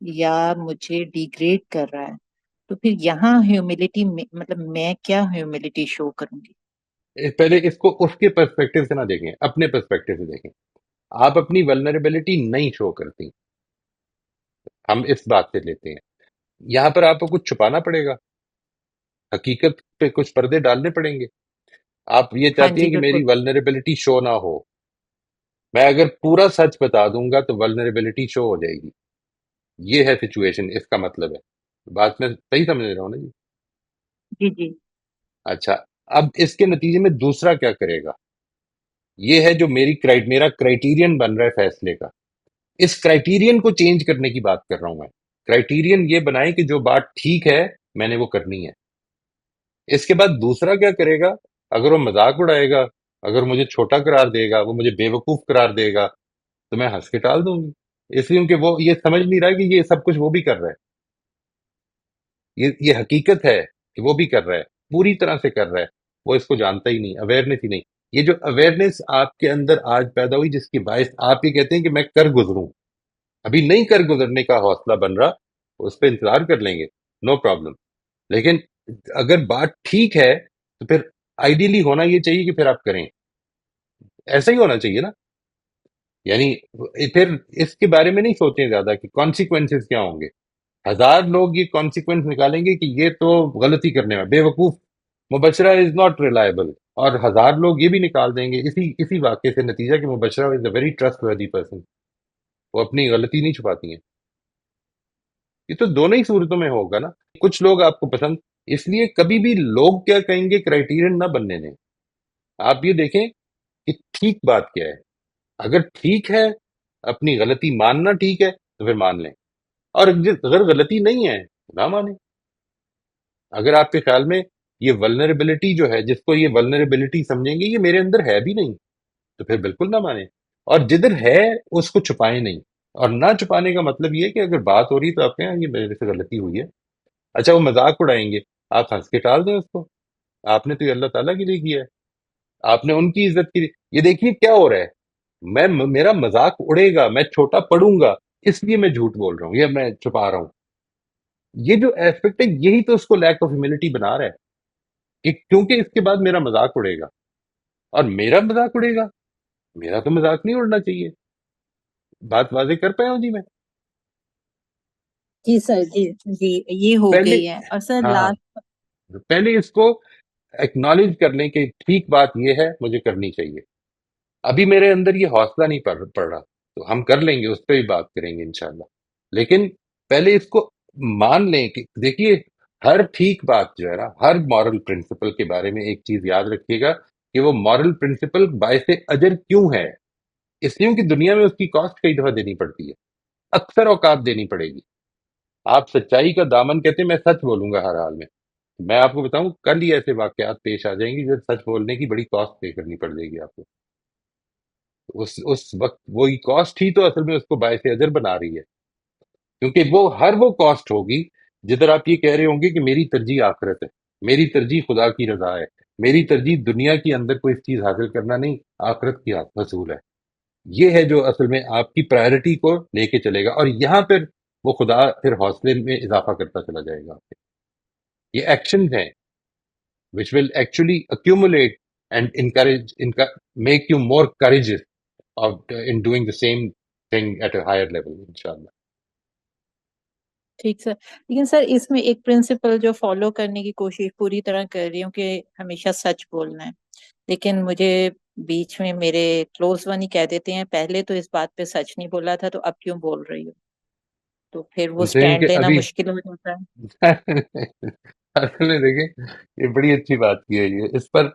یا مجھے degrade کر رہا ہے، تو پھر یہاں ہیوملٹی مطلب میں کیا ہیوملٹی شو کروں گی؟ پہلے اس کو اس کے پرسپیکٹو سے نہ دیکھیں، اپنے پرسپیکٹو سے دیکھیں. آپ اپنی ولنریبلٹی نہیں شو کرتی، ہم اس بات سے لیتے ہیں. یہاں پر آپ کو کچھ چھپانا پڑے گا، حقیقت پہ کچھ پردے ڈالنے پڑیں گے. آپ یہ ہاں چاہتی جی ہیں کہ بالکل. میری ولنریبلٹی شو نہ ہو. میں اگر پورا سچ بتا دوں گا تو ولنریبلٹی شو ہو جائے گی. یہ ہے سچویشن، اس کا مطلب ہے. بات میں صحیح سمجھ رہا ہوں نا جی؟ جی جی. اچھا، اب اس کے نتیجے میں دوسرا کیا کرے گا؟ یہ ہے جو میرا کرائٹیرین بن رہا ہے فیصلے کا. اس کرائٹیرین کو چینج کرنے کی بات کر رہا ہوں میں. کرائٹیرین یہ بنائیں کہ جو بات ٹھیک ہے میں نے وہ کرنی ہے. اس کے بعد دوسرا کیا کرے گا؟ اگر وہ مذاق اڑائے گا، اگر مجھے چھوٹا قرار دے گا، وہ مجھے بے وقوف قرار دے گا، تو میں ہنس کے ٹال دوں گی. اس لیے کہ وہ یہ سمجھ نہیں رہا کہ یہ سب کچھ وہ بھی کر رہا ہے. یہ حقیقت ہے کہ وہ بھی کر رہا ہے، پوری طرح سے کر رہا ہے. وہ اس کو جانتا ہی نہیں، اویئرنیس ہی نہیں. یہ جو اویئرنیس آپ کے اندر آج پیدا ہوئی، جس کی باعث آپ یہ کہتے ہیں کہ میں کر گزروں، ابھی نہیں کر گزرنے کا حوصلہ بن رہا، اس پہ انتظار کر لیں گے، نو پرابلم. لیکن اگر بات ٹھیک ہے تو پھر آئیڈیلی ہونا یہ چاہیے کہ پھر آپ کریں. ایسا ہی ہونا چاہیے نا. یعنی پھر اس کے بارے میں نہیں سوچیں زیادہ کہ کانسیکوینسز کیا ہوں گے. 1000 لوگ یہ کانسیکوینس نکالیں گے کہ یہ تو غلطی کرنے میں بے وقوف مبشرہ از ناٹ ریلائبل، اور 1000 لوگ یہ بھی نکال دیں گے اسی واقعے سے نتیجہ کہ مبشرہ از اے ویری ٹرسٹ وردی پرسن. وہ اپنی غلطی نہیں چھپاتی ہیں. یہ تو دونوں ہی صورتوں میں ہوگا نا. کچھ لوگ آپ کو پسند، اس لیے کبھی بھی لوگ کیا کہیں گے کرائٹیرین نہ بننے دیں. آپ یہ دیکھیں کہ ٹھیک بات کیا ہے. اگر ٹھیک ہے، اپنی غلطی ماننا ٹھیک ہے تو پھر مان لیں، اور اگر غلطی نہیں ہے نہ مانیں. اگر آپ کے خیال میں یہ ولنریبلٹی جو ہے، جس کو یہ ولنریبلٹی سمجھیں گے یہ میرے اندر ہے بھی نہیں، تو پھر بالکل نہ مانیں. اور جدھر ہے اس کو چھپائیں نہیں. اور نہ چھپانے کا مطلب یہ ہے کہ اگر بات ہو رہی ہے تو آپ کہیں یہ میرے سے غلطی ہوئی ہے. اچھا، وہ مذاق اڑائیں گے، آپ ہنس کے ٹال دیں اس کو. آپ نے تو یہ اللہ تعالیٰ کے لیے کیا ہے، آپ نے ان کی عزت کی. یہ دیکھیے کیا ہو رہا ہے. میرا مذاق اڑے گا، میں چھوٹا پڑوں گا، اس لیے میں جھوٹ بول رہا ہوں یا میں چھپا رہا ہوں. یہ جو ایسپیکٹ ہے یہی تو اس کو لیک آف ہیوملٹی بنا رہا ہے، کہ کیونکہ اس کے بعد میرا مذاق اڑے گا. اور میرا مذاق اڑے گا، میرا تو مذاق نہیں اڑنا چاہیے. بات واضح کر پایا ہوں جی میں؟ جی سر. جی جی یہ ہو پہلے گئی ہے. اور سر ہاں لاسٹ. پہلے اس کو ایکنالج کر لیں کہ ٹھیک بات یہ ہے، مجھے کرنی چاہیے. ابھی میرے اندر یہ حوصلہ نہیں پڑ رہا، تو ہم کر لیں گے، اس پہ بھی بات کریں گے انشاءاللہ. لیکن پہلے اس کو مان لیں کہ دیکھیے، ہر ٹھیک بات جو ہے نا، ہر مورل پرنسپل کے بارے میں ایک چیز یاد رکھیے گا کہ وہ مورل پرنسپل باعث اجر کیوں ہے. اس لیے کہ دنیا میں اس کی کاسٹ کئی دفعہ دینی پڑتی ہے، اکثر اوقات دینی پڑے گی. آپ سچائی کا دامن کہتے ہیں، میں سچ بولوں گا ہر حال میں. میں آپ کو بتاؤں کل ہی ایسے واقعات پیش آ جائیں گے جب سچ بولنے کی بڑی کاسٹ پے کرنی پڑ جائے گی آپ کو. اس وقت وہی کاسٹ ہی تو اصل میں اس کو باعث اجر بنا رہی ہے، کیونکہ وہ کاسٹ ہوگی جدھر آپ یہ کہہ رہے ہوں گے کہ میری ترجیح آخرت ہے، میری ترجیح خدا کی رضا ہے، میری ترجیح دنیا کے اندر کوئی چیز حاصل کرنا نہیں، آخرت کی حصول ہے. یہ ہے جو اصل میں آپ کی پرائرٹی کو لے کے چلے گا، اور یہاں پھر وہ خدا پھر حوصلے میں اضافہ کرتا چلا جائے گا. یہ ایکشن ہیں which will actually accumulate and make you more courageous in doing the same thing at a higher level, inshallah. ٹھیک سر. لیکن سر اس میں ایک پرنسپل جو فالو کرنے کی کوشش پوری طرح کر رہی ہوں کہ ہمیشہ سچ بولنا ہے، لیکن مجھے بیچ میں میرے کلوز ون ہی کہہ دیتے ہیں پہلے تو اس بات پہ سچ نہیں بولا تھا تو اب کیوں بول رہی ہو، تو پھر وہ ان سے سٹینڈ کہ لینا ابھی مشکل ہو جاتا ہے. اصل میں دیکھیں، یہ بڑی اچھی بات کی ہے. یہ اس پر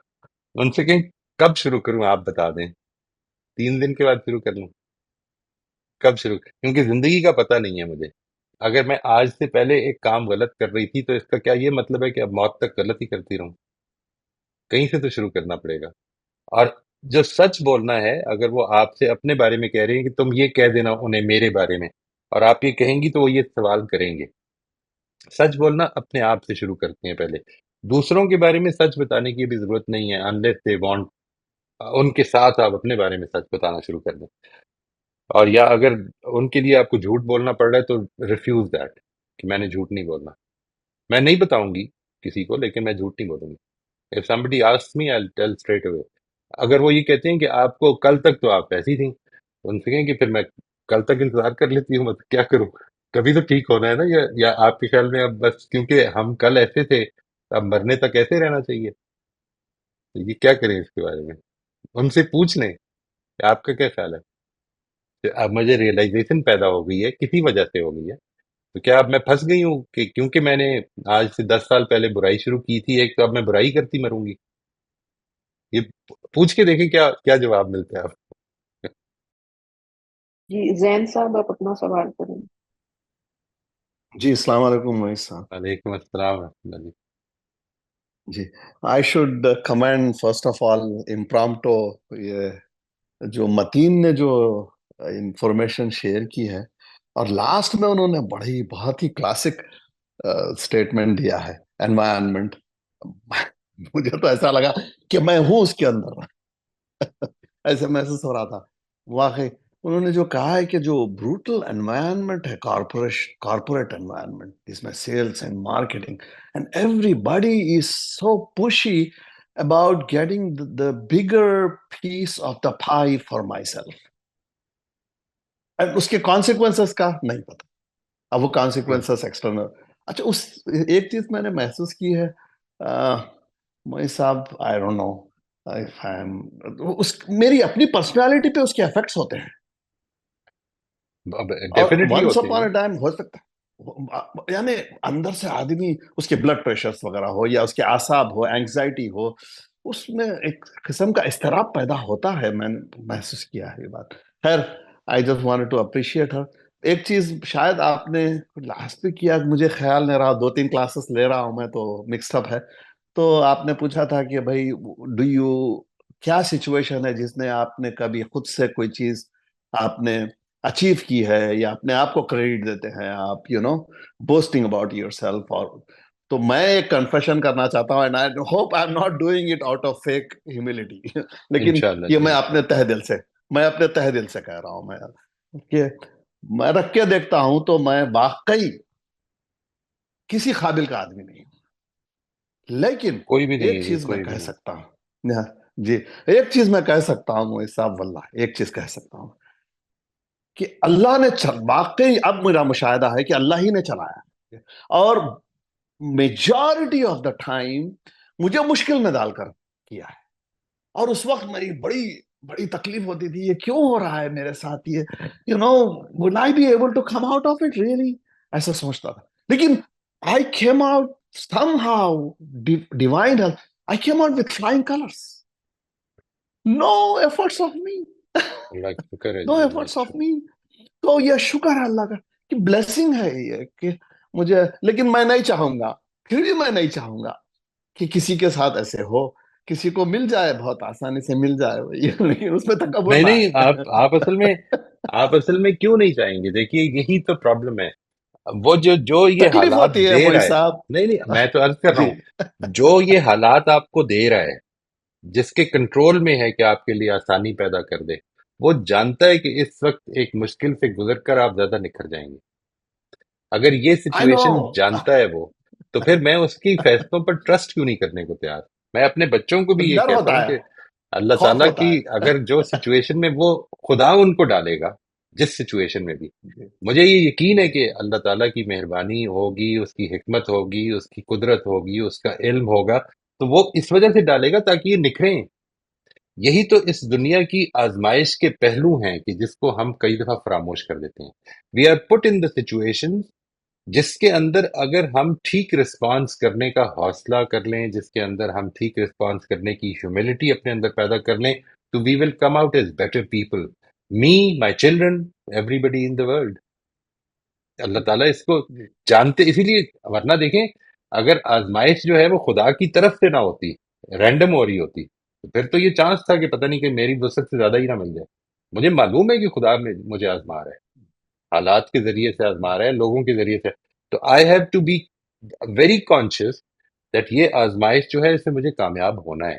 ان سے کہیں کب شروع کروں آپ بتا دیں. 3 دن کے بعد شروع کر لوں؟ کب شروع؟ کیونکہ زندگی کا پتہ نہیں ہے مجھے. اگر میں آج سے پہلے ایک کام غلط کر رہی تھی تو اس کا کیا یہ مطلب ہے کہ اب موت تک غلط ہی کرتی رہوں؟ کہیں سے تو شروع کرنا پڑے گا. اور جو سچ بولنا ہے، اگر وہ آپ سے اپنے بارے میں کہہ رہے ہیں کہ تم یہ کہہ دینا انہیں میرے بارے میں، اور آپ یہ کہیں گی تو وہ یہ سوال کریں گے. سچ بولنا اپنے آپ سے شروع کرتے ہیں پہلے. دوسروں کے بارے میں سچ بتانے کی بھی ضرورت نہیں ہے unless they want. ان کے ساتھ آپ اپنے بارے میں سچ بتانا شروع کر دیں. اور یا اگر ان کے لیے آپ کو جھوٹ بولنا پڑ رہا ہے تو ریفیوز دیٹ کہ میں نے جھوٹ نہیں بولنا. میں نہیں بتاؤں گی کسی کو، لیکن میں جھوٹ نہیں بولوں گی. If somebody asks me, I'll tell straight away. اگر وہ یہ کہتے ہیں کہ آپ کو کل تک تو آپ ایسی تھیں، ان سے کہیں کہ پھر میں کل تک انتظار کر لیتی ہوں، مطلب کیا کروں، کبھی تو ٹھیک ہونا ہے نا. یا آپ کے خیال میں اب بس کیونکہ ہم کل ایسے تھے اب مرنے تک ایسے رہنا چاہیے؟ تو یہ کیا کریں اس کے بارے میں؟ ان سے پوچھ لیں کہ آپ کا کیا خیال ہے. کہ اب مجھے ریئلائزیشن پیدا ہو گئی ہے، کسی وجہ سے ہو گئی ہے. تو کیا اب میں پھنس گئی ہوں کہ کیونکہ میں نے آج سے 10 سال پہلے برائی شروع کی تھی ایک، تو اب میں برائی کرتی مروں گی؟ یہ پوچھ کے دیکھیں کیا کیا جواب ملتا ہے آپ کو. جی زین صاحب آپ اپنا سوال کریں. جی السلام علیکم موئز صاحب. وعلیکم السلام ورحمۃ اللہ. جی I should commend first of all impromptu, یہ جو متین نے جو انفارمیشن شیئر کی ہے، اور لاسٹ میں انہوں نے بہت ہی کلاسک اسٹیٹمنٹ دیا ہے انوائرمنٹ. مجھے تو ایسا لگا کہ میں ہوں اس کے اندر. ایسے محسوس ہو رہا تھا. واقعی انہوں نے جو کہا ہے کہ جو بروٹل انوائرمنٹ ہے کارپوریٹ انوائرمنٹ، جس میں sales and marketing and everybody is so pushy about getting the bigger piece of the pie for myself. اس کے کانسیکوینسز کا نہیں پتا. اب وہ کانسیکوینسز ایکسٹرنل. اچھا اس ایک چیز میں نے محسوس کی ہے موئی صاحب، آئی ڈونٹ نو، میری اپنی پرسنالٹی پہ اس کے افیکٹس ہوتے ہیں. اور ڈیفینیٹلی ونس ہوتے اپون ہیں. اے ٹائم ہو سکتا ہے یعنی اندر سے آدمی اس کے بلڈ پریشرز وغیرہ ہو یا اس کے اعصاب ہو، اینگزائٹی ہو، اس میں ایک قسم کا اضطراب پیدا ہوتا ہے. میں نے محسوس کیا ہے یہ بات. خیر I just wanted to appreciate her. ایک چیز شاید آپ نے لاسٹ پہ کیا، مجھے خیال نہیں رہا، 2-3 کلاسز لے رہا ہوں میں تو مکس اپ ہے. تو آپ نے پوچھا تھا کہ بھائی کیا سچویشن ہے جس نے آپ نے کبھی خود سے کوئی چیز آپ نے اچیو کی ہے یا اپنے آپ کو کریڈٹ دیتے ہیں آپ، بوسٹنگ اباؤٹ یور سیلف. اور تو میں ایک کنفیشن کرنا چاہتا ہوں، and I hope I am not doing it out of fake humility. لیکن انشاءاللہ یہ جی، میں اپنے تہ دل سے کہہ رہا ہوں. کہ میں رکھ کے دیکھتا ہوں تو میں واقعی کسی قابل کا آدمی نہیں ہوں. لیکن کوئی بھی نہیں ایک ہے جی، چیز میں کوئی بھی کہہ نہیں. سکتا ہوں جی، ایک چیز میں کہہ سکتا ہوں موئی صاحب، واللہ ایک چیز کہہ سکتا ہوں کہ اللہ نے واقعی اب میرا مشاہدہ ہے کہ اللہ ہی نے چلایا. اور میجارٹی آف دا ٹائم مجھے مشکل میں ڈال کر کیا ہے. اور اس وقت میری بڑی تکلیف ہوتی تھی، یہ کیوں ہو رہا ہے میرے ساتھ، یہ would I be able to come out of it really؟ ایسا سوچتا تھا. لیکن I came out somehow, divine help, I came out with flying colors. No efforts of me. اللہ کا شکر ہے No G, efforts of me. تو یہ شکر ہے اللہ کا کہ بلیسنگ ہے یہ کہ مجھے. لیکن میں نہیں چاہوں گا، پھر بھی میں نہیں چاہوں گا کہ کسی کے ساتھ ایسے ہو. کسی کو مل جائے، بہت آسانی سے مل جائے، لیکن اس میں تکبر نہ نہیں آئے. آپ اصل میں کیوں نہیں چاہیں گے؟ دیکھیے یہی تو پرابلم ہے. وہ جو یہ تکلیف حالات ہوتی ہے دے موئی رہا ہے، صاحب. نہیں میں تو عرض کر رہا جی ہوں، جو یہ حالات آپ کو دے رہا ہے، جس کے کنٹرول میں ہے کہ آپ کے لیے آسانی پیدا کر دے، وہ جانتا ہے کہ اس وقت ایک مشکل سے گزر کر آپ زیادہ نکھر جائیں گے. اگر یہ آئی نو. سچویشن جانتا ہے وہ، تو پھر میں اس کی فیصلوں پر ٹرسٹ کیوں نہیں کرنے کو تیار؟ میں اپنے بچوں کو بھی یہ ڈر کہتا ہوتا ہوں کہ ہے، اللہ خوف تعالیٰ ہوتا کی ہے. اگر جو سچویشن میں وہ خدا ان کو ڈالے گا، جس سچویشن میں بھی، جی مجھے یہ یقین ہے جی کہ اللہ تعالیٰ کی مہربانی ہوگی، اس کی حکمت ہوگی، اس کی قدرت ہوگی، اس کا علم ہوگا، تو وہ اس وجہ سے ڈالے گا تاکہ یہ نکھریں. یہی تو اس دنیا کی آزمائش کے پہلو ہیں کہ جس کو ہم کئی دفعہ فراموش کر دیتے ہیں. We are put in the situation جس کے اندر اگر ہم ٹھیک رسپانس کرنے کا حوصلہ کر لیں، جس کے اندر ہم ٹھیک رسپانس کرنے کی ہیوملٹی اپنے اندر پیدا کر لیں، تو we will come out as better people. Me, my children, everybody in the world. اللہ تعالیٰ اس کو جی جانتے، اسی لیے ورنہ دیکھیں اگر آزمائش جو ہے وہ خدا کی طرف سے نہ ہوتی، رینڈم ہو رہی ہوتی، تو پھر تو یہ چانس تھا کہ پتہ نہیں کہ میری وسعت سے زیادہ ہی نہ مل جائے. مجھے معلوم ہے کہ خدا مجھے آزما رہا ہے، حالات کے ذریعے سے آزما رہا ہے، لوگوں کے ذریعے سے. تو I have to be very conscious that یہ آزمائش جو ہے اس سے مجھے کامیاب ہونا ہے.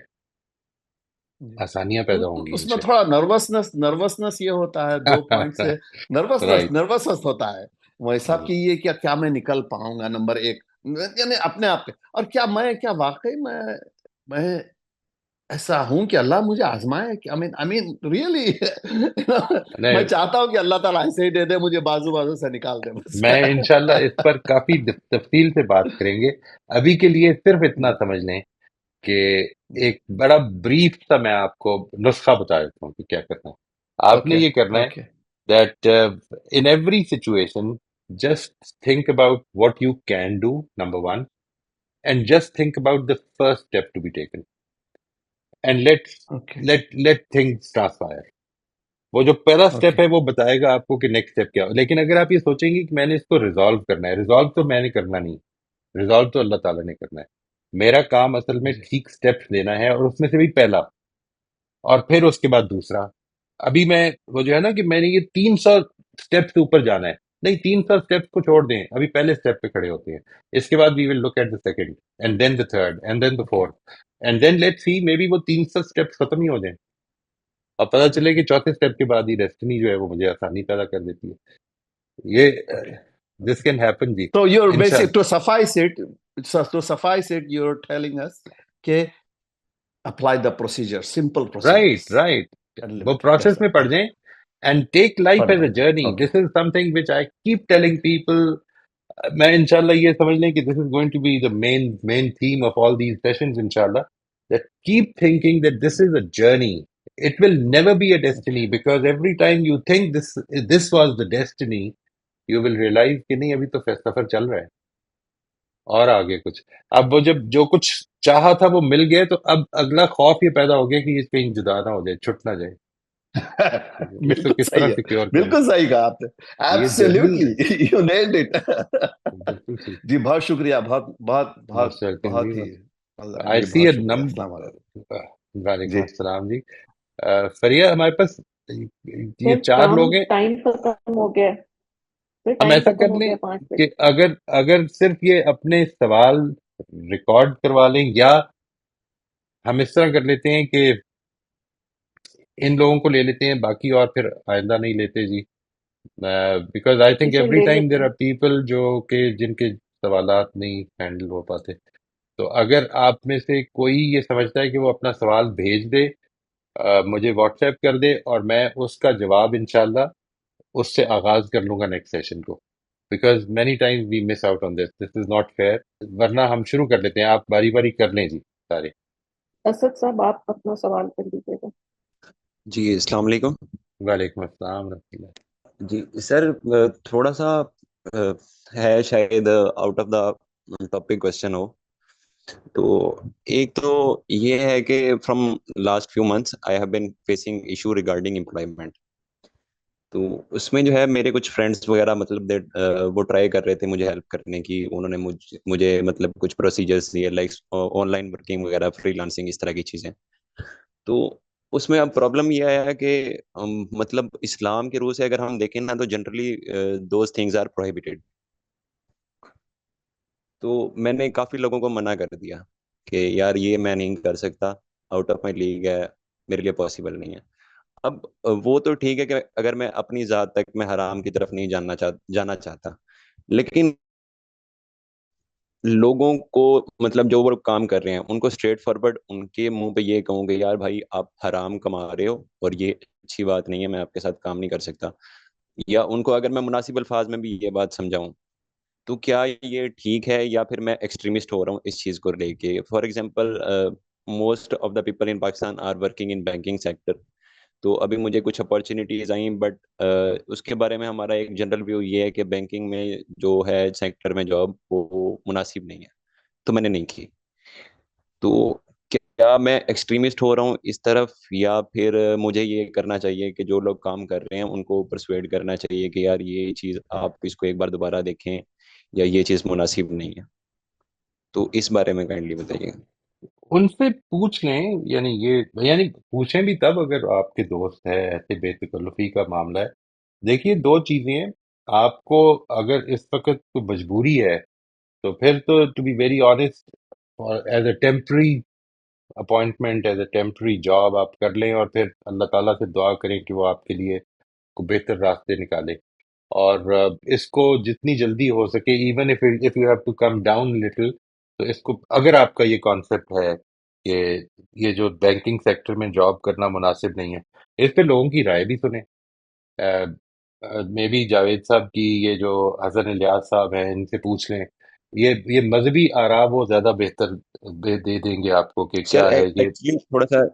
آسانیاں پیدا ہوں گی اس میں انشاء تھوڑا نروسنس یہ ہوتا ہے 2 پوائنٹ سے، رائٹ نروسنس ہوتا ہے وہ صاحب کی یہ کیا میں نکل پاؤں گا نمبر 1، یعنی اپنے آپ پہ، اور کیا واقعی میں ایسا ہوں کہ اللہ مجھے آزمائے کہ I mean really میں چاہتا ہوں کہ اللہ تعالیٰ ایسے ہی دے دے مجھے، بازو سے نکال دے بس. میں انشاءاللہ اس پر کافی تفصیل سے بات کریں گے. ابھی کے لیے صرف اتنا سمجھ لیں کہ ایک بڑا بریف سا میں آپ کو نسخہ بتا دیتا ہوں کہ کیا کرنا ہے. آپ نے یہ کرنا ہے that in every situation just think about what you can do, number one, and just think about the first step to be taken and let things transpire. وہ جو پہلا سٹیپ ہے وہ بتائے گا آپ کو کہ نیکسٹ سٹیپ کیا ہو. لیکن اگر آپ یہ سوچیں گے کہ میں نے اس کو ریزالو کرنا ہے، ریزالو تو میں نے کرنا نہیں، ریزالو تو اللہ تعالیٰ نے کرنا ہے. میرا کام اصل میں ٹھیک سٹیپس لینا ہے، اور اس میں سے بھی پہلا، اور پھر اس کے بعد دوسرا. ابھی میں وہ جو ہے نا کہ میں نے یہ 300 سٹیپ سے اوپر جانا ہے، نہیں، 300 سٹیپس کو چھوڑ دیں، ابھی پہلے سٹیپ پہ کھڑے ہوتے ہیں. اس کے بعد we will look at the second and then the third and then the fourth and then let see maybe وہ 300 سٹیپس ختم ہی ہو جائیں، اور پتہ چلے کہ چوتھے سٹیپ کے بعد ہی ڈیسٹنی جو ہے وہ مجھے آسانی پیدا کر دیتی ہے. یہ دس کین ہیپن جی. So you're انشاءاللہ basic to suffice it you're telling us کہ apply the procedure, simple procedures. Right وہ پروسیس میں پڑ جائیں and take life as a journey. This is something which I keep telling people. میں انشاءاللہ یہ سمجھ لیں کہ this is going to be the main theme of all these sessions انشاءاللہ. That keep thinking that this is a journey. It will never be a destiny, because every time you think this was the destiny, you will realize کہ نہیں، ابھی تو سفر چل رہا ہے اور آگے کچھ. اب وہ جب جو کچھ چاہا تھا وہ مل گیا، تو اب اگلا خوف یہ پیدا ہو گیا کہ یہ کہیں جدا نہ ہو جائے، چھٹ نہ جائے. اس کو کس طرح سیکیور کریں؟ بالکل صحیح کہا آپ نے. یہ جرنی ہے. Absolutely, you nailed it. بالکل صحیح. جی بہت شکریہ، Most welcome بہت جی. ہی I جی see بہت a شکریہ. number. السلام علیکم. وعلیکم جی السلام جی. فریہ، ہمارے پاس یہ پھر 4 کام لوگ ہیں. ٹائم ختم ہو گیا، پھر ہم ٹائم ایسا ختم کر ہو لیں گیا 5 کہ بجے. اگر صرف یہ اپنے سوال ریکارڈ کروا لیں، یا ہم اس طرح کر لیتے ہیں کہ ان لوگوں کو لے لیتے ہیں باقی، اور پھر آئندہ نہیں لیتے جی. بیکاز آئی تھنک اسے ایوری لے ٹائم لیتے دیر ہیں. آر پیپل جن کے سوالات نہیں ہینڈل ہو پاتے. تو اگر آپ میں سے کوئی یہ سمجھتا ہے کہ وہ اپنا سوال بھیج دے، مجھے واٹس ایپ کر دے، اور میں اس کا جواب انشاءاللہ اس سے آغاز کر لوں گا نیکسٹ سیشن کو. Because many times we miss out on this is not fair. ورنہ ہم شروع کر لیتے ہیں، آپ باری باری کر لیں جی سارے. اسد صاحب آپ اپنا سوال کر لیجیے گا. جی السلام علیکم. وعلیکم السلام ورحمۃ اللہ. جی سر، تھوڑا سا ہے شاید out of the topic question ہو. تو ایک تو یہ ہے کہ from last few months I have been facing issue regarding employment. تو اس میں جو ہے میرے کچھ فرینڈس وغیرہ مطلب وہ ٹرائی کر رہے تھے مجھے ہیلپ کرنے کی. انہوں نے مجھے مطلب کچھ پروسیجرس دیے، لائک آن لائن ورکنگ وغیرہ، فری لانسنگ، اس طرح کی چیزیں. تو اس میں اب پرابلم یہ آیا ہے کہ مطلب اسلام کے روح سے اگر ہم دیکھیں نا، تو generally those things are prohibited. تو میں نے کافی لوگوں کو منع کر دیا کہ یار یہ میں نہیں کر سکتا، آؤٹ آف مائی لیگ ہے، میرے لیے پاسبل نہیں ہے. اب وہ تو ٹھیک ہے کہ اگر میں اپنی ذات تک میں حرام کی طرف نہیں جانا چاہتا، لیکن لوگوں کو مطلب جو وہ کام کر رہے ہیں ان کو اسٹریٹ فارورڈ ان کے منہ پہ یہ کہوں کہ یار بھائی آپ حرام کما رہے ہو اور یہ اچھی بات نہیں ہے، میں آپ کے ساتھ کام نہیں کر سکتا. یا ان کو اگر میں مناسب الفاظ میں بھی یہ بات سمجھاؤں، تو کیا یہ ٹھیک ہے یا پھر میں ایکسٹریمسٹ ہو رہا ہوں اس چیز کو لے کے؟ For example most of the people in Pakistan are working in banking sector. تو ابھی مجھے کچھ اپارچونیٹیز آئیں، بٹ اس کے بارے میں ہمارا ایک جنرل ویو یہ ہے کہ بینکنگ میں جو ہے سیکٹر میں جاب وہ مناسب نہیں ہے، تو میں نے نہیں کی. تو کیا میں ایکسٹریمسٹ ہو رہا ہوں اس طرف، یا پھر مجھے یہ کرنا چاہیے کہ جو لوگ کام کر رہے ہیں ان کو پرسویڈ کرنا چاہیے کہ یار یہ چیز آپ اس کو ایک بار دوبارہ دیکھیں، یا یہ چیز مناسب نہیں ہے؟ تو اس بارے میں کائنڈلی بتائیے. ان سے پوچھ لیں، یعنی پوچھیں بھی تب اگر آپ کے دوست ہے، ایسے بے تکلفی کا معاملہ ہے. دیکھیے 2 چیزیں ہیں. آپ کو اگر اس وقت کوئی مجبوری ہے تو پھر تو to be very honest, as a temporary appointment as a temporary job آپ کر لیں اور پھر اللہ تعالیٰ سے دعا کریں کہ وہ آپ کے لیے کو بہتر راستے نکالے. اور اس کو جتنی جلدی ہو سکے even if you have to come down little, تو اس کو اگر آپ کا یہ کانسیپٹ ہے کہ یہ جو بینکنگ سیکٹر میں جاب کرنا مناسب نہیں ہے، اس پہ لوگوں کی رائے بھی سنیں. مے بی جاوید صاحب کی، یہ جو حسن الیاس صاحب ہیں ان سے پوچھ لیں. یہ مذہبی آراء وہ زیادہ بہتر دے دیں گے آپ کو کہ سر کیا ہے یہ. ایکچولی تھوڑا سا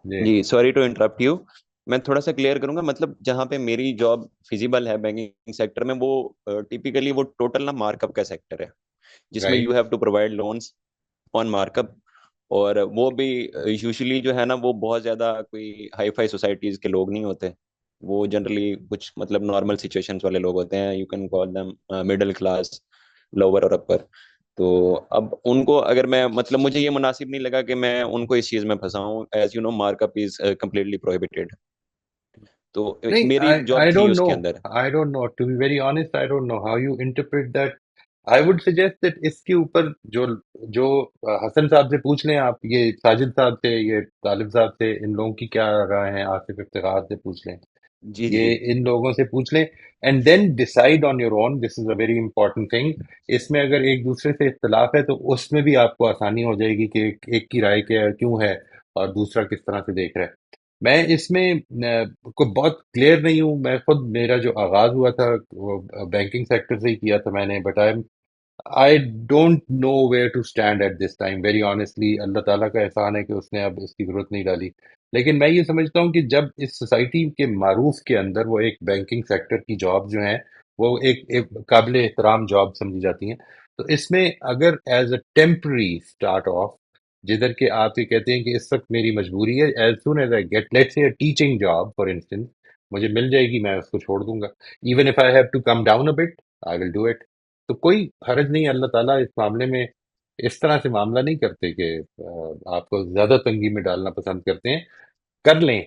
جی جی سوری ٹو انٹرپٹ یو، میں تھوڑا سا کلیئر کروں گا. مطلب جہاں پہ میری جاب فیزیبل ہے بینکنگ سیکٹر میں، وہ ٹیپیکلی وہ ٹوٹل نا مارک اپ کا سیکٹر ہے، جس میں right. You have to provide loans on markup. اور وہ بھی یوزلی جو ہے نا وہ بہت زیادہ کوئی ہائی فائی سوسائٹیز کے لوگ نہیں ہوتے. وہ جنرلی کچھ مطلب نارمل سچویشنز والے لوگ ہوتے ہیں. You can call them middle class, lower اور اپر. تو اب ان کو اگر میں مطلب مجھے یہ مناسب نہیں لگا کہ میں ان کو اس چیز میں پھنساؤں. As you know mark up is completely prohibited. تو نہیں، میری جاب I تھی don't اس know. کے اندر. I don't know. To be very honest, I don't know how you interpret that. I would suggest that اس کے اوپر جو حسن صاحب سے پوچھ لیں آپ، یہ ساجد صاحب سے، یہ طالب صاحب سے، ان لوگوں کی کیا رائے ہیں، آصف افتخار سے پوچھ لیں، جی جی یہ ان لوگوں سے پوچھ لیں. And then decide on your own. This is a very important thing. اس میں اگر ایک دوسرے سے اختلاف ہے تو اس میں بھی آپ کو آسانی ہو جائے گی کہ ایک کی رائے کیوں ہے اور دوسرا کس طرح سے دیکھ رہا ہے. میں اس میں کوئی بہت کلیئر نہیں ہوں. میں خود، میرا جو آغاز ہوا تھا وہ بینکنگ سیکٹر سے ہی کیا تھا میں نے، but I don't know where to stand at this time very honestly. اللہ تعالیٰ کا احسان ہے کہ اس نے اب اس کی ضرورت نہیں ڈالی. لیکن میں یہ سمجھتا ہوں کہ جب اس سوسائٹی کے معروف کے اندر وہ ایک بینکنگ سیکٹر کی جاب جو ہیں وہ ایک قابل احترام جاب سمجھی جاتی ہیں، تو اس میں اگر as a temporary start of, جدھر کہ آپ یہ کہتے ہیں کہ اس وقت میری مجبوری ہے، as soon as I get let's say teaching job for instance مجھے مل جائے گی، میں اس کو چھوڑ دوں گا. Even if I have to come down a bit I will do it. تو کوئی حرج نہیں. اللہ تعالیٰ اس معاملے میں اس طرح سے معاملہ نہیں کرتے کہ آپ کو زیادہ تنگی میں ڈالنا پسند کرتے ہیں. کر لیں،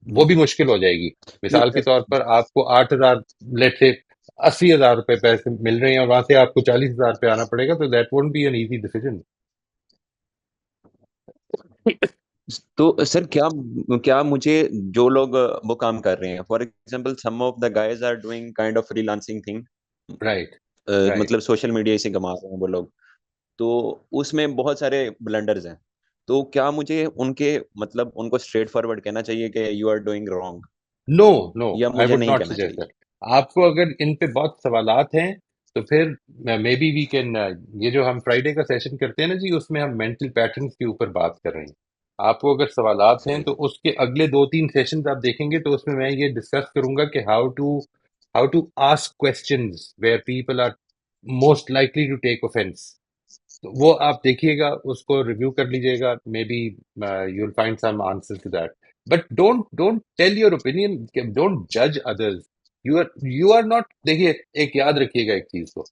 وہ بھی مشکل ہو جائے گی. مثال کے طور پر آپ کو 8,000 لیٹ سے 80,000 روپے پیسے مل رہے ہیں اور وہاں سے آپ کو 40,000 پہ آنا پڑے گا، تو that won't be an easy decision. تو سر کیا مجھے جو لوگ وہ کام کر رہے ہیں، for example some of the guys are doing kind of freelancing thing, right right. مطلب سوشل میڈیا سے کما رہے ہیں وہ لوگ، تو اس میں بہت سارے بلنڈرز ہیں. تو کیا مجھے ان کے مطلب ان کو اسٹریٹ فارورڈ کہنا چاہیے کہ یو آر ڈوئنگ رانگ، نو نو، یا آئی مجھے وڈ نہیں ناٹ کہنا سجیسٹ چاہیے؟ دیٹ. آپ کو اگر ان پہ بہت سوالات ہیں تو پھر مے بی وی کین، یہ جو ہم فرائیڈے کا سیشن کرتے ہیں نا جی، اس میں ہم مینٹل پیٹرنس کے اوپر بات کر رہے ہیں. آپ کو اگر سوالات ہیں صحیح. تو اس کے اگلے 2-3 سیشنز آپ دیکھیں گے تو اس میں یہ ڈسکس کروں گا کہ how to ask questions where people are most likely to take offence. تو وہ آپ دیکھیے گا، اس کو ریویو کر لیجیے گا. Maybe you will find some answer to that. But don't tell your opinion, don't جج ادرز. You are not. دیکھیے، ایک یاد رکھیے گا ایک چیز کو،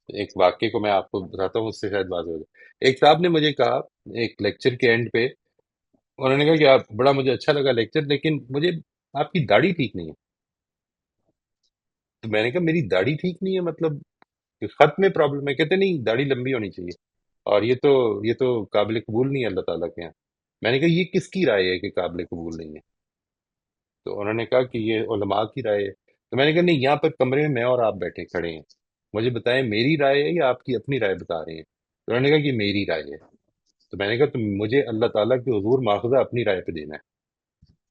ایک واقعے کو میں آپ کو بتاتا ہوں، اس سے شاید بات ہو جائے. ایک صاحب نے مجھے کہا ایک لیکچر کے اینڈ پہ، انہوں نے کہا کہ آپ بڑا مجھے اچھا لگا لیکچر، لیکن مجھے آپ کی داڑھی ٹھیک نہیں ہے. تو میں نے کہا میری داڑھی ٹھیک نہیں ہے مطلب خط میں پرابلم ہے؟ کہتے نہیں، داڑھی لمبی ہونی چاہیے اور یہ تو قابل قبول نہیں ہے اللہ تعالیٰ کے یہاں. میں نے کہا یہ کس کی رائے ہے کہ قابل قبول نہیں ہے؟ تو انہوں نے کہا کہ یہ علماء کی رائے ہے. تو میں نے کہا نہیں، یہاں پر کمرے میں اور آپ بیٹھے کھڑے ہیں، مجھے بتائیں میری رائے ہے یا آپ کی اپنی رائے بتا رہے ہیں؟ تو انہوں نے کہا کہ میری رائے ہے. تو میں نے کہا تو مجھے اللہ تعالیٰ کے حضور مواخذہ اپنی رائے پہ دینا ہے،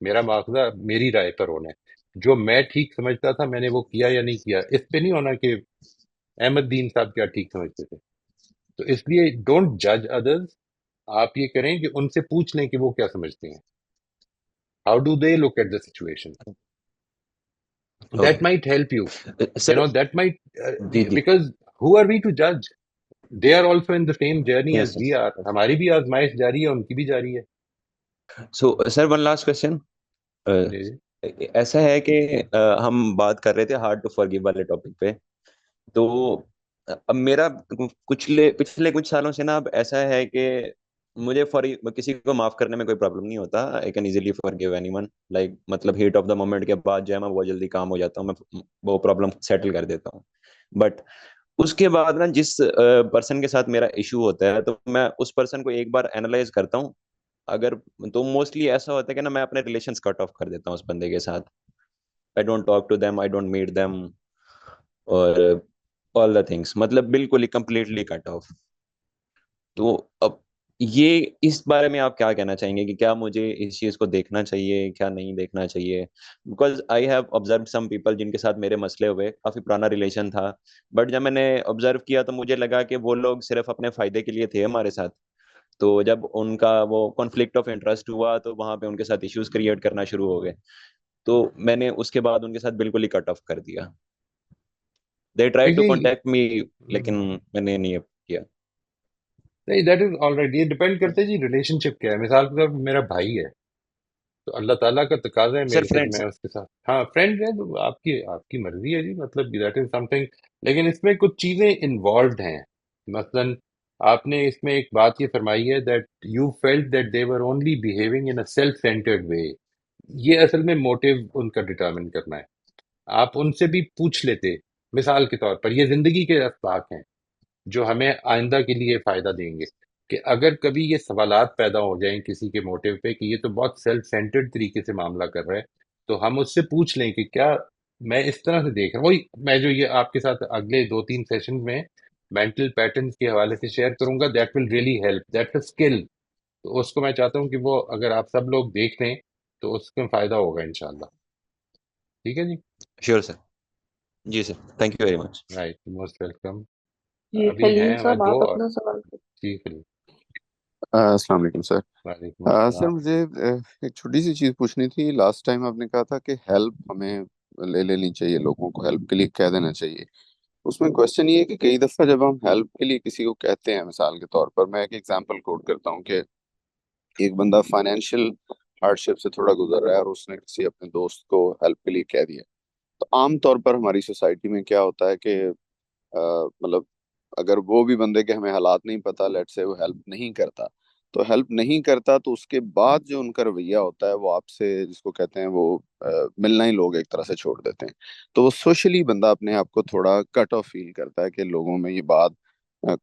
میرا مواخذہ میری رائے پر ہونا ہے. جو میں ٹھیک سمجھتا تھا میں نے وہ کیا یا نہیں کیا، اس پہ نہیں ہونا کہ احمد دین صاحب کیا ٹھیک سمجھتے تھے. تو اس لیے ڈونٹ جج ادرز. آپ یہ کریں کہ ان سے پوچھ لیں کہ وہ کیا سمجھتے ہیں. How do they look at the situation. That might help you. Sir That might, جی جی because who are we to judge? They are also in the same journey as yes. we are. ہماری بھی آزمائش جاری ہے، ان کی بھی جاری ہے. سو سر ون لاسٹ کوشچن. جی جی. ایسا ہے کہ ہم بات کر رہے تھے ہارڈ ٹو فارگیو والے ٹاپک پہ. تو اب میرا پچھلے کچھ سالوں سے نا اب ایسا ہے کہ مجھے کسی کو معاف کرنے میں کوئی پرابلم نہیں ہوتا. I can easily forgive any one. Like مطلب ہیٹ آف دا مومنٹ کے بعد جو ہے میں بہت جلدی کام ہو جاتا ہوں، میں وہ پرابلم سیٹل کر دیتا ہوں. بٹ اس کے بعد نا جس پرسن کے ساتھ میرا ایشو ہوتا ہے تو میں اس پرسن کو ایک بار اینالائز کرتا ہوں. اگر تو موسٹلی ایسا ہوتا ہے کہ نا میں اپنے ریلیشنز کٹ آف کر دیتا ہوں اس بندے کے ساتھ. I don't talk to them, I don't meet them, اور آل دا تھنگس, مطلب بالکل ہی کمپلیٹلی کٹ آف. تو اب یہ اس بارے میں آپ کیا کہنا چاہیں گے کہ کیا مجھے اس چیز کو دیکھنا چاہیے, کیا نہیں دیکھنا چاہیے؟ Because I have observe some people جن کے ساتھ میرے مسئلے ہوئے, کافی پرانا ریلیشن تھا, بٹ جب میں نے آبزرو کیا تو مجھے لگا کہ وہ لوگ صرف اپنے فائدے کے لیے تھے ہمارے ساتھ. تو جب ان کا وہ کانفلکٹ آف انٹرسٹ ہوا تو وہاں پہ ان کے ساتھ ایشوز کریٹ کرنا شروع ہو گئے. تو میں نے اس کے بعد ان کے ساتھ بالکل ہی کٹ آف کر دیا. دے ٹرائی ٹو دیکھیں کانٹیکٹ می, لیکن میں نے نہیں کیا. نہیں، دیٹ از آل رائٹ. یہ ڈپینڈ کرتا ہے جی ریلیشن شپ کیا ہے. مثال کے طور پر میرا بھائی ہے تو اللہ تعالیٰ کا تقاضا ہے سر میرے سے کہ فرینڈس. میں اس کے ساتھ، ہاں فرینڈ ہے تو آپ کی مرضی ہے جی، مطلب دیٹ از سم تھنگ. لیکن اس میں کچھ چیزیں انوالوڈ ہیں. مثلاً آپ نے اس میں ایک بات یہ فرمائی ہے that you felt that they were only behaving in a self centred way. یہ اصل میں موٹیو ان کا ڈٹرمن کرنا ہے. آپ ان سے بھی پوچھ لیتے، مثال کے طور پر یہ زندگی کے اسباق ہیں جو ہمیں آئندہ کے لیے فائدہ دیں گے، کہ اگر کبھی یہ سوالات پیدا ہو جائیں کسی کے موٹیو پہ کہ یہ تو بہت سیلف سینٹرڈ طریقے سے معاملہ کر رہا ہے، تو ہم اس سے پوچھ لیں کہ کیا میں اس طرح سے دیکھ رہا ہوں. وہی میں جو یہ آپ کے ساتھ اگلے 2-3 سیشن میں مینٹل پیٹرنز کے حوالے سے شیئر کروں گا، that will really help, that a skill. تو اس کو میں چاہتا ہوں کہ وہ اگر آپ سب لوگ دیکھ لیں تو اس میں فائدہ ہوگا انشاءاللہ. ٹھیک ہے جی، شیور سر. جی sir, thank you very much. Right, most welcome. جی ابھی ہیں خلیل ہمارے صاحب، دو آپ اور. اپنا سوال کریں. جی خلیل. السلام علیکم سر. وعلیکم سر السلام. مجھے ایک چھوٹی سی چیز پوچھنی تھی. لاسٹ ٹائم آپ نے کہا تھا کہ ہیلپ ہمیں لے لینی چاہیے, لوگوں کو ہیلپ کے لیے کہہ دینا چاہیے. اس میں کوشچن یہ ہے کہ کئی دفعہ جب ہم ہیلپ کے لیے کسی کو کہتے ہیں, مثال کے طور پر میں ایک ایگزامپل کوٹ کرتا ہوں کہ ایک بندہ فائنینشیل ہارڈ شپ سے تھوڑا گزر رہا ہے اور اس نے کسی اپنے دوست کو ہیلپ کے لیے کہہ دیا. تو عام طور پر ہماری سوسائٹی میں کیا ہوتا ہے کہ مطلب اگر وہ بھی بندے کے ہمیں حالات نہیں پتہ, لیٹ سے وہ ہیلپ نہیں کرتا, تو ہیلپ نہیں کرتا تو اس کے بعد جو ان کا رویہ ہوتا ہے وہ آپ سے, جس کو کہتے ہیں وہ ملنا ہی لوگ ایک طرح سے چھوڑ دیتے ہیں. تو وہ سوشلی بندہ اپنے آپ کو تھوڑا کٹ آف فیل کرتا ہے کہ لوگوں میں یہ بات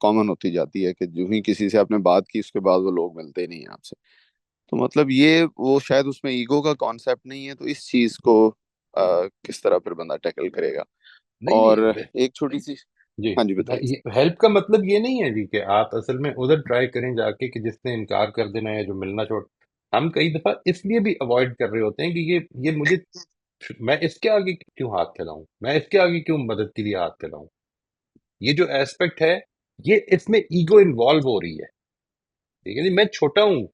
کامن ہوتی جاتی ہے کہ جو ہی کسی سے آپ نے بات کی اس کے بعد وہ لوگ ملتے ہی نہیں ہیں آپ سے. تو مطلب یہ وہ شاید اس میں ایگو کا کانسیپٹ نہیں ہے, تو اس چیز کو کس طرح پھر بندہ ٹیکل کرے گا؟ نہیں اور نہیں ایک چھوٹی سی, جی، ہاں جی بتائیے سر. ہیلپ کا مطلب یہ نہیں ہے جی کہ آپ اصل میں ادھر ٹرائی کریں جا کے کہ جس نے انکار کر دینا ہے, جو ملنا چھوڑ. ہم کئی دفعہ اس لیے بھی اوائڈ کر رہے ہوتے ہیں کہ یہ مجھے، میں اس کے آگے کیوں ہاتھ پھیلاؤں، میں اس کے آگے کیوں مدد کے لیے ہاتھ پھیلاؤں. یہ جو ایسپیکٹ ہے یہ اس میں ایگو انوالو ہو رہی ہے. ٹھیک ہے جی، میں چھوٹا ہوں،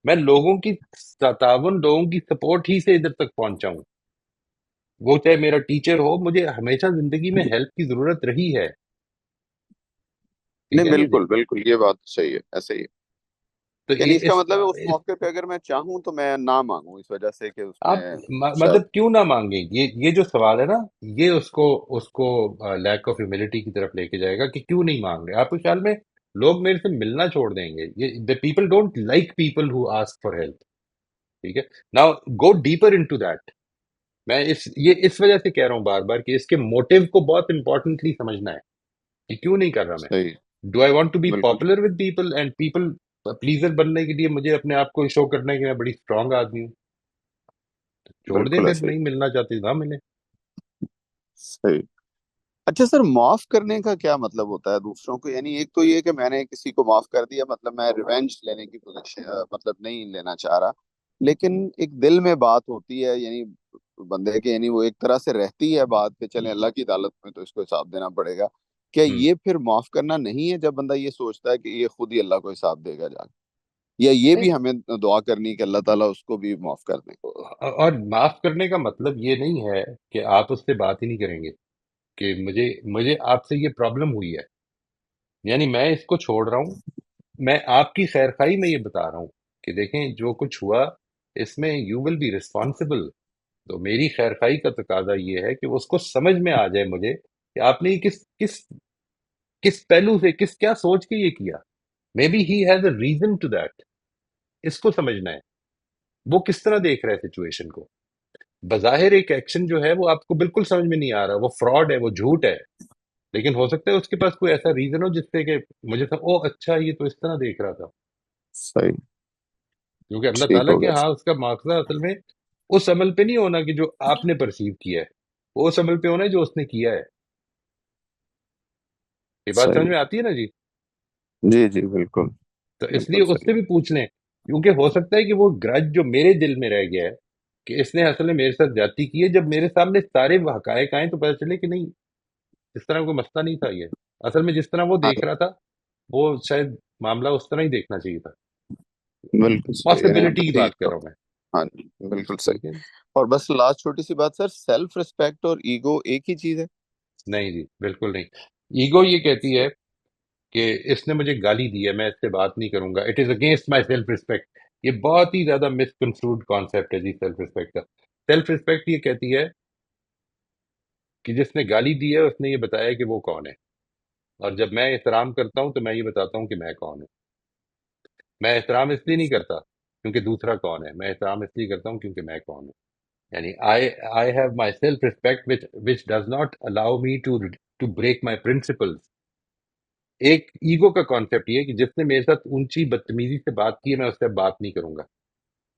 میں لوگوں کی تعاون، لوگوں کی سپورٹ ہی سے ادھر تک پہنچا ہوں. وہ چاہے میرا ٹیچر ہو، مجھے ہمیشہ زندگی میں ہیلپ کی ضرورت رہی ہے. ٹھیک نہیں ہے نا جی. بالکل بالکل, یہ بات صحیح ہے, ایسے ہی ہے. تو یعنی اس کا مطلب ہے اس اس موقع پہ اگر میں چاہوں تو میں نہ مانگوں, اس وجہ سے کہ اس میں آپ شاید. مطلب کیوں نہ مانگیں. یہ جو سوال ہے نا، یہ اس کو لیک آف ہیوملٹی کی طرف لے کے جائے گا کہ کیوں نہیں مانگ رہے. آپ کے خیال میں لوگ میرے سے ملنا چھوڑ دیں گے؟ یہ people don't like people who ask for help. ٹھیک ہے، now go deeper into that. میں اس وجہ سے کہہ رہا ہوں بار بار کہ اس کے موٹیو کو بہت امپورٹنٹلی سمجھنا ہے کہ کیوں نہیں کر رہا میں. صحیح, do I want to be بالکل popular with people and people pleaser بننے کے لیے مجھے اپنے آپ کو شو کرنا ہے کہ میں بڑی اسٹرانگ آدمی ہوں. چھوڑ دیں، بالکل پھر ایسے ہی, نہیں ملنا چاہتے نہ ملیں. صحیح. اچھا سر, معاف کرنے کا کیا مطلب ہوتا ہے دوسروں کو؟ یعنی ایک تو یہ کہ میں نے کسی کو معاف کر دیا, مطلب میں ریونج لینے کی پوزیشن مطلب نہیں لینا چاہ رہا, لیکن ایک دل میں بات ہوتی ہے, یعنی بندے کے, یعنی وہ ایک طرح سے رہتی ہے بات کہ چلیں اللہ کی عدالت میں تو اس کو حساب دینا پڑے گا. کیا ہم۔ یہ پھر معاف کرنا نہیں ہے جب بندہ یہ سوچتا ہے کہ یہ خود ہی اللہ کو حساب دے گا جا کے؟ یا یہ بھی نہیں، ہمیں دعا کرنی ہے کہ اللہ تعالیٰ اس کو بھی معاف کر دیں؟ اور معاف کرنے کا مطلب یہ نہیں ہے کہ آپ اس سے بات ہی نہیں کریں گے کہ مجھے آپ سے یہ پرابلم ہوئی ہے، یعنی میں اس کو چھوڑ رہا ہوں. میں آپ کی خیر خواہی میں یہ بتا رہا ہوں کہ دیکھیں جو کچھ ہوا اس میں یو ول بی ریسپانسبل. تو میری خیر خواہی کا تقاضا یہ ہے کہ اس کو سمجھ میں آ جائے مجھے کہ آپ نے یہ کس پہلو سے، کیا سوچ کے یہ کیا. Maybe he has a reason to that. اس کو سمجھنا ہے وہ کس طرح دیکھ رہا ہے سچویشن کو. بظاہر ایک ایکشن جو ہے وہ آپ کو بالکل سمجھ میں نہیں آ رہا، وہ فراڈ ہے، وہ جھوٹ ہے. لیکن ہو سکتا ہے اس کے پاس کوئی ایسا ریزن ہو جس سے کہ مجھے تھا او اچھا یہ تو اس طرح دیکھ رہا تھا، صحیح، کیونکہ اللہ ٹھیک تعالیٰ ہو کے گیا ہاں اس کا مواخذہ اصل میں اس عمل پہ نہیں ہونا کہ جو آپ نے پرسیو کیا ہے، وہ اس عمل پہ ہونا ہے جو اس نے کیا ہے. یہ بات سمجھ صحیح، میں آتی ہے نا جی؟ جی جی بالکل تو اس لیے بالکل اس صحیح، سے بھی پوچھ لیں، کیونکہ ہو سکتا ہے کہ وہ گرج جو میرے دل میں رہ گیا ہے کہ اس نے اصل میں میرے ساتھ زیادتی کی ہے، جب میرے سامنے سارے حقائق آئیں تو پتہ چلے کہ نہیں، اس طرح کوئی مسئلہ نہیں تھا. یہ اصل میں جس طرح وہ ہاں دیکھ رہا تھا وہ شاید معاملہ اس طرح ہی دیکھنا چاہیے تھا. بالکل صحیح، پاسبلٹی کی empathy بات کر تو، رہا ہوں میں. ہاں جی بالکل ٹھیک صحیح. ہے؟ اور بس لاسٹ چھوٹی سی بات سر، سیلف ریسپیکٹ اور ایگو ایک ہی چیز ہے؟ نہیں جی بالکل نہیں. ایگو یہ کہتی ہے کہ اس نے مجھے گالی دی ہے، میں اس سے بات نہیں کروں گا، it is against my self respect. یہ بہت ہی زیادہ مس کنسٹروڈ کانسیپٹ ہے جی سیلف ریسپیکٹ کا. سیلف ریسپیکٹ یہ کہتی ہے کہ جس نے گالی دی ہے اس نے یہ بتایا کہ وہ کون ہے، اور جب میں احترام کرتا ہوں تو میں یہ بتاتا ہوں کہ میں کون ہوں. میں احترام اس لیے نہیں کرتا کیونکہ دوسرا کون ہے، میں احترام اس لیے کرتا ہوں کیونکہ میں کون ہوں. یعنی I have my self respect which does not allow me to break my principles. ایک ایگو کا کانسیپٹ یہ ہے کہ جس نے میرے ساتھ اونچی بدتمیزی سے بات کی ہے میں اس سے بات نہیں کروں گا.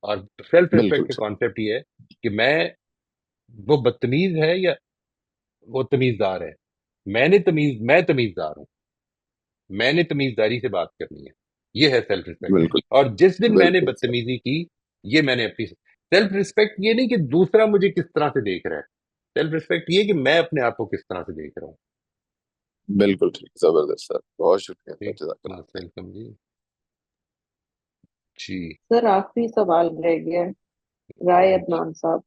اور سیلف بالکل ریسپیکٹ کا صحیح، کانسیپٹ یہ ہے کہ میں، وہ بدتمیز ہے یا وہ تمیزدار ہے، میں تمیزدار ہوں، میں نے تمیزداری سے بات کرنی ہے. یہ ہے سیلف ریسپیکٹ. بالکل اور جس دن میں نے بالکل صحیح، بدتمیزی کی، یہ میں نے اپنی سیلف ریسپیکٹ یہ نہیں کہ دوسرا مجھے کس طرح سے دیکھ رہا ہے، سیلف ریسپیکٹ یہ کہ میں اپنے آپ کو کس طرح سے دیکھ رہا ہوں. بالکل ٹھیک، زبردست سر، بہت شکریہ سر، ٹھیک، جزاک اللہ. موسٹ ویلکم جی. جی سر آخری سوال رہ گیا ہے، رائے عدنان صاحب.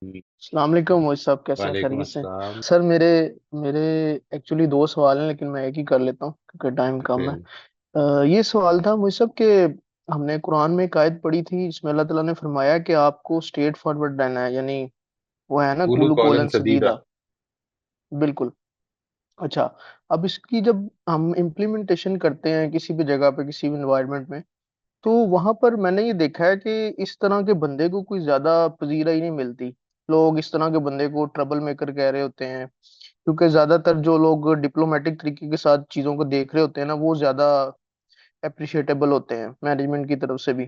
السلام علیکم موج صاحب، کیسے ہیں؟ وعلیکم خیریت سے؟ السلام. سر میرے ایکچولی 2 سوال ہیں، لیکن میں ایک ہی کر لیتا ہوں کیونکہ ٹائم کم ہے. یہ سوال تھا موج صاحب کہ ہم نے قرآن میں ایک آیت پڑھی تھی جس میں اللہ تعالیٰ نے فرمایا کہ آپ کو اسٹریٹ فارورڈ رہنا ہے، یعنی وہ ہے نا قولوا قولوا قولا قولا سدیدا. سدیدا. بالکل. اچھا، اب اس کی جب ہم امپلیمنٹیشن کرتے ہیں کسی بھی جگہ پہ، کسی بھی انوائرمنٹ میں، تو وہاں پر میں نے یہ دیکھا ہے کہ اس طرح کے بندے کو کوئی زیادہ پذیرائی نہیں ملتی. لوگ اس طرح کے بندے کو ٹربل میکر کہہ رہے ہوتے ہیں، کیونکہ زیادہ تر جو لوگ ڈپلومیٹک طریقے کے ساتھ چیزوں کو دیکھ رہے ہوتے ہیں نا، وہ زیادہ اپریشیٹیبل ہوتے ہیں مینجمنٹ کی طرف سے بھی.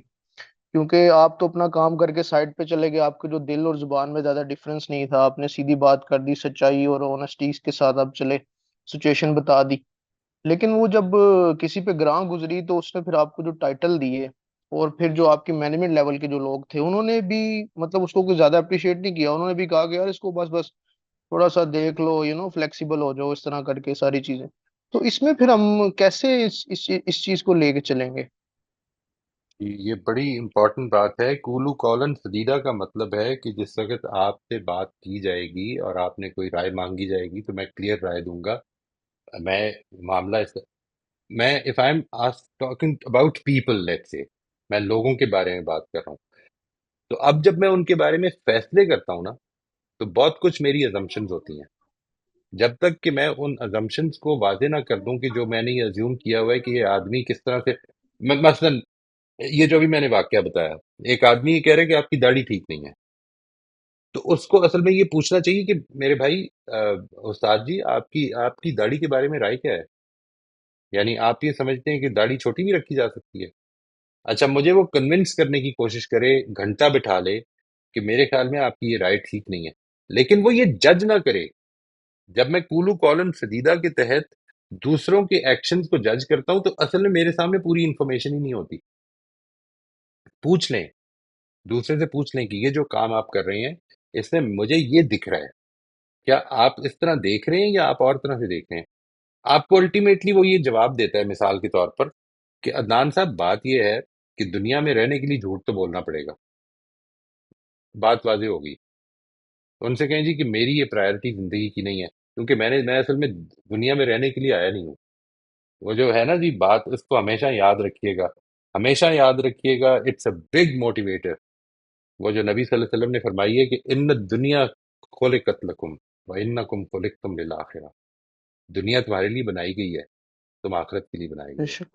کیونکہ آپ تو اپنا کام کر کے سائڈ پہ چلے گئے، آپ کے جو دل اور زبان میں زیادہ ڈفرنس نہیں تھا، آپ نے سیدھی بات کر دی، سچائی اور اونیسٹی کے ساتھ آپ چلے، سچویشن بتا دی. لیکن وہ جب کسی پہ گراں گزری تو اس نے پھر آپ کو جو ٹائٹل دیے، اور پھر جو آپ کے مینجمنٹ لیول کے جو لوگ تھے انہوں نے بھی مطلب اس کو کوئی زیادہ اپریشیٹ نہیں کیا. انہوں نے بھی کہا کہ یار اس کو بس تھوڑا سا دیکھ لو، فلیکسیبل ہو جاؤ، اس طرح کر کے ساری چیزیں. تو اس میں پھر ہم کیسے اس چیز کو لے کے چلیں گے؟ یہ بڑی امپورٹنٹ بات ہے. قولوا قولا سدیدا کا مطلب ہے کہ جس وقت آپ سے بات کی جائے گی اور آپ نے کوئی رائے مانگی جائے گی تو میں کلیئر رائے دوں گا. میں معاملہ میں if I'm talking about people, let's say میں لوگوں کے بارے میں بات کر رہا ہوں، تو اب جب میں ان کے بارے میں فیصلے کرتا ہوں نا تو بہت کچھ میری ازمپشنز ہوتی ہیں. جب تک کہ میں ان ازمپشنز کو واضح نہ کر دوں کہ جو میں نے یہ ازیوم کیا ہوا ہے کہ یہ آدمی کس طرح سے، مثلا یہ جو بھی میں نے واقعہ بتایا، ایک آدمی یہ کہہ رہا ہے کہ آپ کی داڑھی ٹھیک نہیں ہے، تو اس کو اصل میں یہ پوچھنا چاہیے کہ میرے بھائی استاد جی آپ کی داڑھی کے بارے میں رائے کیا ہے؟ یعنی آپ یہ سمجھتے ہیں کہ داڑھی چھوٹی بھی رکھی جا سکتی ہے؟ اچھا، مجھے وہ کنونس کرنے کی کوشش کرے، گھنٹہ بٹھا لے کہ میرے خیال میں آپ کی یہ رائے ٹھیک نہیں ہے، لیکن وہ یہ جج نہ کرے. جب میں قولوا قولا سدیدا کے تحت دوسروں کے ایکشنز کو جج کرتا ہوں تو اصل میں میرے سامنے پوری انفارمیشن ہی نہیں ہوتی. پوچھ لیں، دوسرے سے پوچھ لیں کہ یہ جو کام آپ کر رہے ہیں اس میں مجھے یہ دکھ رہا ہے، کیا آپ اس طرح دیکھ رہے ہیں یا آپ اور طرح سے دیکھ رہے ہیں؟ آپ کو الٹیمیٹلی وہ یہ جواب دیتا ہے مثال کے طور پر کہ عدنان صاحب بات یہ ہے کہ دنیا میں رہنے کے لیے جھوٹ تو بولنا پڑے گا. بات واضح ہوگی. ان سے کہیں جی کہ میری یہ پرائرٹی زندگی کی نہیں ہے، کیونکہ میں اصل میں دنیا میں رہنے کے لیے آیا نہیں ہوں. وہ جو ہے نا جی بات، اس کو ہمیشہ یاد رکھیے گا، ہمیشہ یاد رکھیے گا. It's a big motivator. وہ جو نبی صلی اللہ علیہ وسلم نے فرمائی ہے کہ ان دنیا خلقت لکم وانکم خلقتم للآخرہ، دنیا تمہارے لیے بنائی گئی ہے، تم آخرت کے لیے بنائے بے گئے ہو. شک.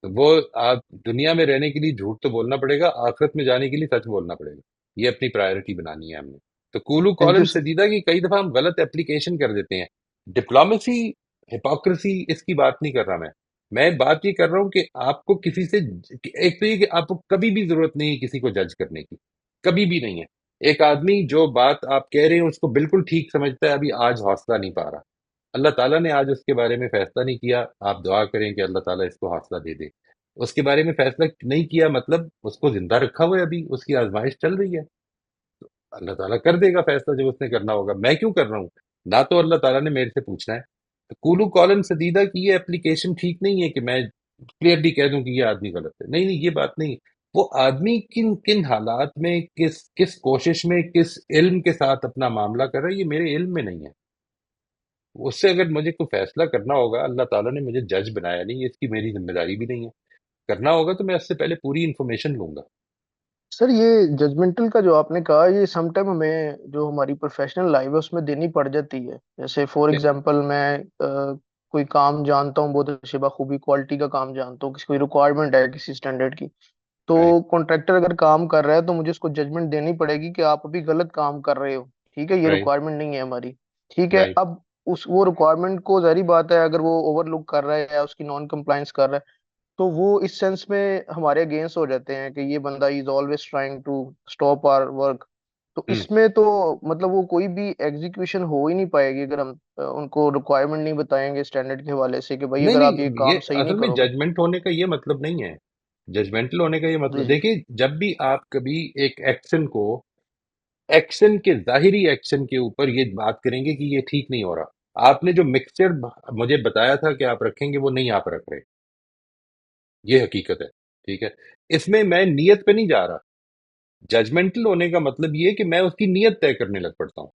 تو وہ آپ دنیا میں رہنے کے لیے جھوٹ تو بولنا پڑے گا، آخرت میں جانے کے لیے سچ بولنا پڑے گا. یہ اپنی پرائرٹی بنانی ہے ہم نے. تو قولوا تھینک قولا یو سر. سدیدا کی کئی دفعہ ہم غلط اپلیکیشن کر دیتے ہیں. ڈپلومیسی ہپوکریسی اس کی بات نہیں کر رہا میں بات یہ کر رہا ہوں کہ آپ کو کسی سے ایک تو یہ کہ آپ کو کبھی بھی ضرورت نہیں ہے کسی کو جج کرنے کی، کبھی بھی نہیں ہے. ایک آدمی جو بات آپ کہہ رہے ہیں اس کو بالکل ٹھیک سمجھتا ہے، ابھی آج حوصلہ نہیں پا رہا، اللہ تعالیٰ نے آج اس کے بارے میں فیصلہ نہیں کیا، آپ دعا کریں کہ اللہ تعالیٰ اس کو حوصلہ دے دے. اس کے بارے میں فیصلہ نہیں کیا مطلب اس کو زندہ رکھا ہوا ہے، ابھی اس کی آزمائش چل رہی ہے. اللہ تعالیٰ کر دے گا فیصلہ جب اس نے کرنا ہوگا. میں کیوں کر رہا ہوں؟ نہ تو اللہ تعالیٰ نے میرے سے پوچھنا ہے. تو کولو کالن سدیدہ کی یہ اپلیکیشن ٹھیک نہیں ہے کہ میں کلیئرلی کہہ دوں کہ یہ آدمی غلط ہے. نہیں نہیں، یہ بات نہیں. وہ آدمی کن کن حالات میں کس کوشش میں کس علم کے ساتھ اپنا معاملہ کر رہا ہے، یہ میرے علم میں نہیں ہے. اس سے اگر مجھے کوئی فیصلہ کرنا ہوگا، اللہ تعالیٰ نے مجھے جج بنایا نہیں، اس کی میری ذمہ داری بھی نہیں ہے. کرنا ہوگا تو میں اس سے پہلے پوری انفارمیشن لوں گا. سر یہ ججمنٹل کا جو آپ نے کہا، یہ سم ٹائم ہمیں جو ہماری پروفیشنل لائف ہے اس میں دینی پڑ جاتی ہے. جیسے فار ایگزامپل میں کوئی کام جانتا ہوں بہت اچھی بخوبی، کوالٹی کا کام جانتا ہوں، کسی کوئی ریکوائرمنٹ ہے کسی اسٹینڈرڈ کی، تو رائٹ کانٹریکٹر اگر کام کر رہا ہے تو مجھے اس کو ججمنٹ دینی پڑے گی کہ آپ ابھی غلط کام کر رہے ہو، ٹھیک ہے، یہ رائٹ ریکوائرمنٹ نہیں ہے ہماری. ٹھیک ہے، رائٹ اب وہ ریکوائرمنٹ کو ظاہری بات ہے اگر وہ اوور لک کر رہا ہے یا اس کی نان کمپلائنس کر رہا ہے تو وہ اس سینس میں ہمارے اگینسٹ ہو جاتے ہیں کہ یہ بندہ is always trying to stop our work. تو اس میں تو مطلب وہ کوئی بھی ایگزیکیوشن ہو ہی نہیں پائے گی اگر ہم ان کو ریکوائرمنٹ نہیں بتائیں گے اسٹینڈرڈ کے حوالے سے کہ بھائی نہیں اگر آپ یہ نہیں، یہ کام صحیح نہیں اصل میں کرو گے. ججمنٹ ہونے کا یہ مطلب نہیں ہے. ججمنٹل ہونے کا یہ جی مطلب جی دیکھیے، جب بھی آپ کبھی ایک ایکشن کو ایکشن کے ظاہری ایکشن کے اوپر یہ بات کریں گے کہ یہ ٹھیک نہیں ہو رہا، آپ نے جو مکسچر مجھے بتایا تھا کہ آپ رکھیں گے وہ نہیں آپ رکھ رہے، یہ حقیقت ہے. ٹھیک ہے، اس میں نیت پہ نہیں جا رہا. ججمنٹل ہونے کا مطلب یہ ہے کہ میں اس کی نیت طے کرنے لگ پڑتا ہوں.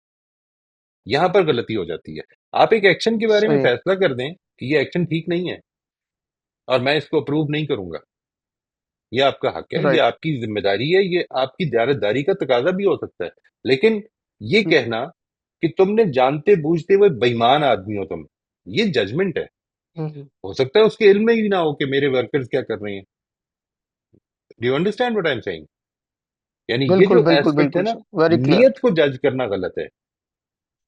یہاں پر غلطی ہو جاتی ہے. آپ ایک ایکشن کے بارے میں صحیح. فیصلہ کر دیں کہ یہ ایکشن ٹھیک نہیں ہے اور میں اس کو اپروو نہیں کروں گا، یہ آپ کا حق ہے، یہ رائٹ. آپ کی ذمہ داری ہے، یہ آپ کی دیانتداری کا تقاضا بھی ہو سکتا ہے. لیکن یہ کہنا کہ تم نے جانتے بوجھتے ہوئے بےمان آدمی ہو تم، یہ ججمنٹ ہے. ہو سکتا ہے اس کے علم میں ہی نہ ہو کہ میرے ورکرز کیا کر رہے ہیں. Do you understand what I am saying? یعنی یہ بالکل جو بالکل ایسپیکٹ ہے بالکل نا، سر، ویری کلیئر. نیت کو جج کرنا غلط ہے.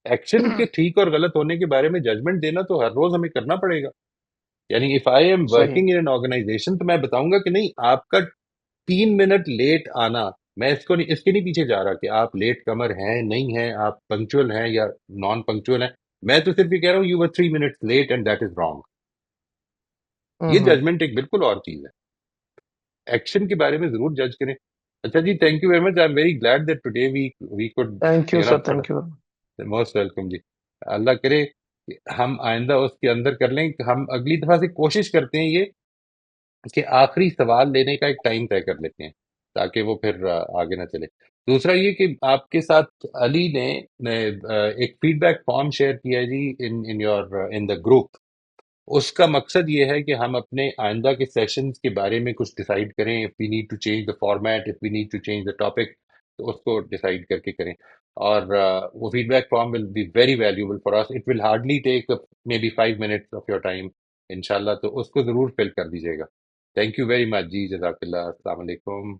ایکشن کے ٹھیک اور غلط ہونے کے بارے میں ججمنٹ دینا تو ہر روز ہمیں کرنا پڑے گا. یعنی اف آئی ایم صحیح. ورکنگ ان این آرگنائزیشن تو میں بتاؤں گا کہ نہیں، آپ کا 3 منٹ لیٹ آنا، میں اس کے نہیں پیچھے جا رہا کہ آپ لیٹ کمر ہیں نہیں ہیں، آپ پنکچوئل ہیں یا نان پنکچوئل ہیں. میں تو صرف یہ کہہ رہا ہوں you were 3 minute late and that is wrong. یہ ججمنٹ ایک بالکل اور چیز ہے. ایکشن کے بارے میں ضرور جج کریں. اچھا جی، thank you very much. I am very glad that today we could thank you you sir, no thank you. Most welcome جی. اللہ کرے کہ ہم آئندہ اس کے اندر کر لیں کہ ہم اگلی دفعہ سے کوشش کرتے ہیں یہ کہ آخری سوال لینے کا ایک ٹائم طے کر لیتے ہیں تاکہ وہ پھر آگے نہ چلے. دوسرا یہ کہ آپ کے ساتھ علی نے ایک فیڈ بیک فارم شیئر کیا ہے جی ان دا گروپ. اس کا مقصد یہ ہے کہ ہم اپنے آئندہ کے سیشنز کے بارے میں کچھ ڈیسائیڈ کریں. If we need to change the format, if we need to change the topic, تو اس کو ڈیسائیڈ کر کے کریں. اور وہ feedback form will be very valuable for us. It will hardly take maybe 5 minutes of your time انشاءاللہ. تو اس کو ضرور فل کر دیجیے گا. تھینک یو ویری مچ جی، جزاک اللہ. السلام علیکم.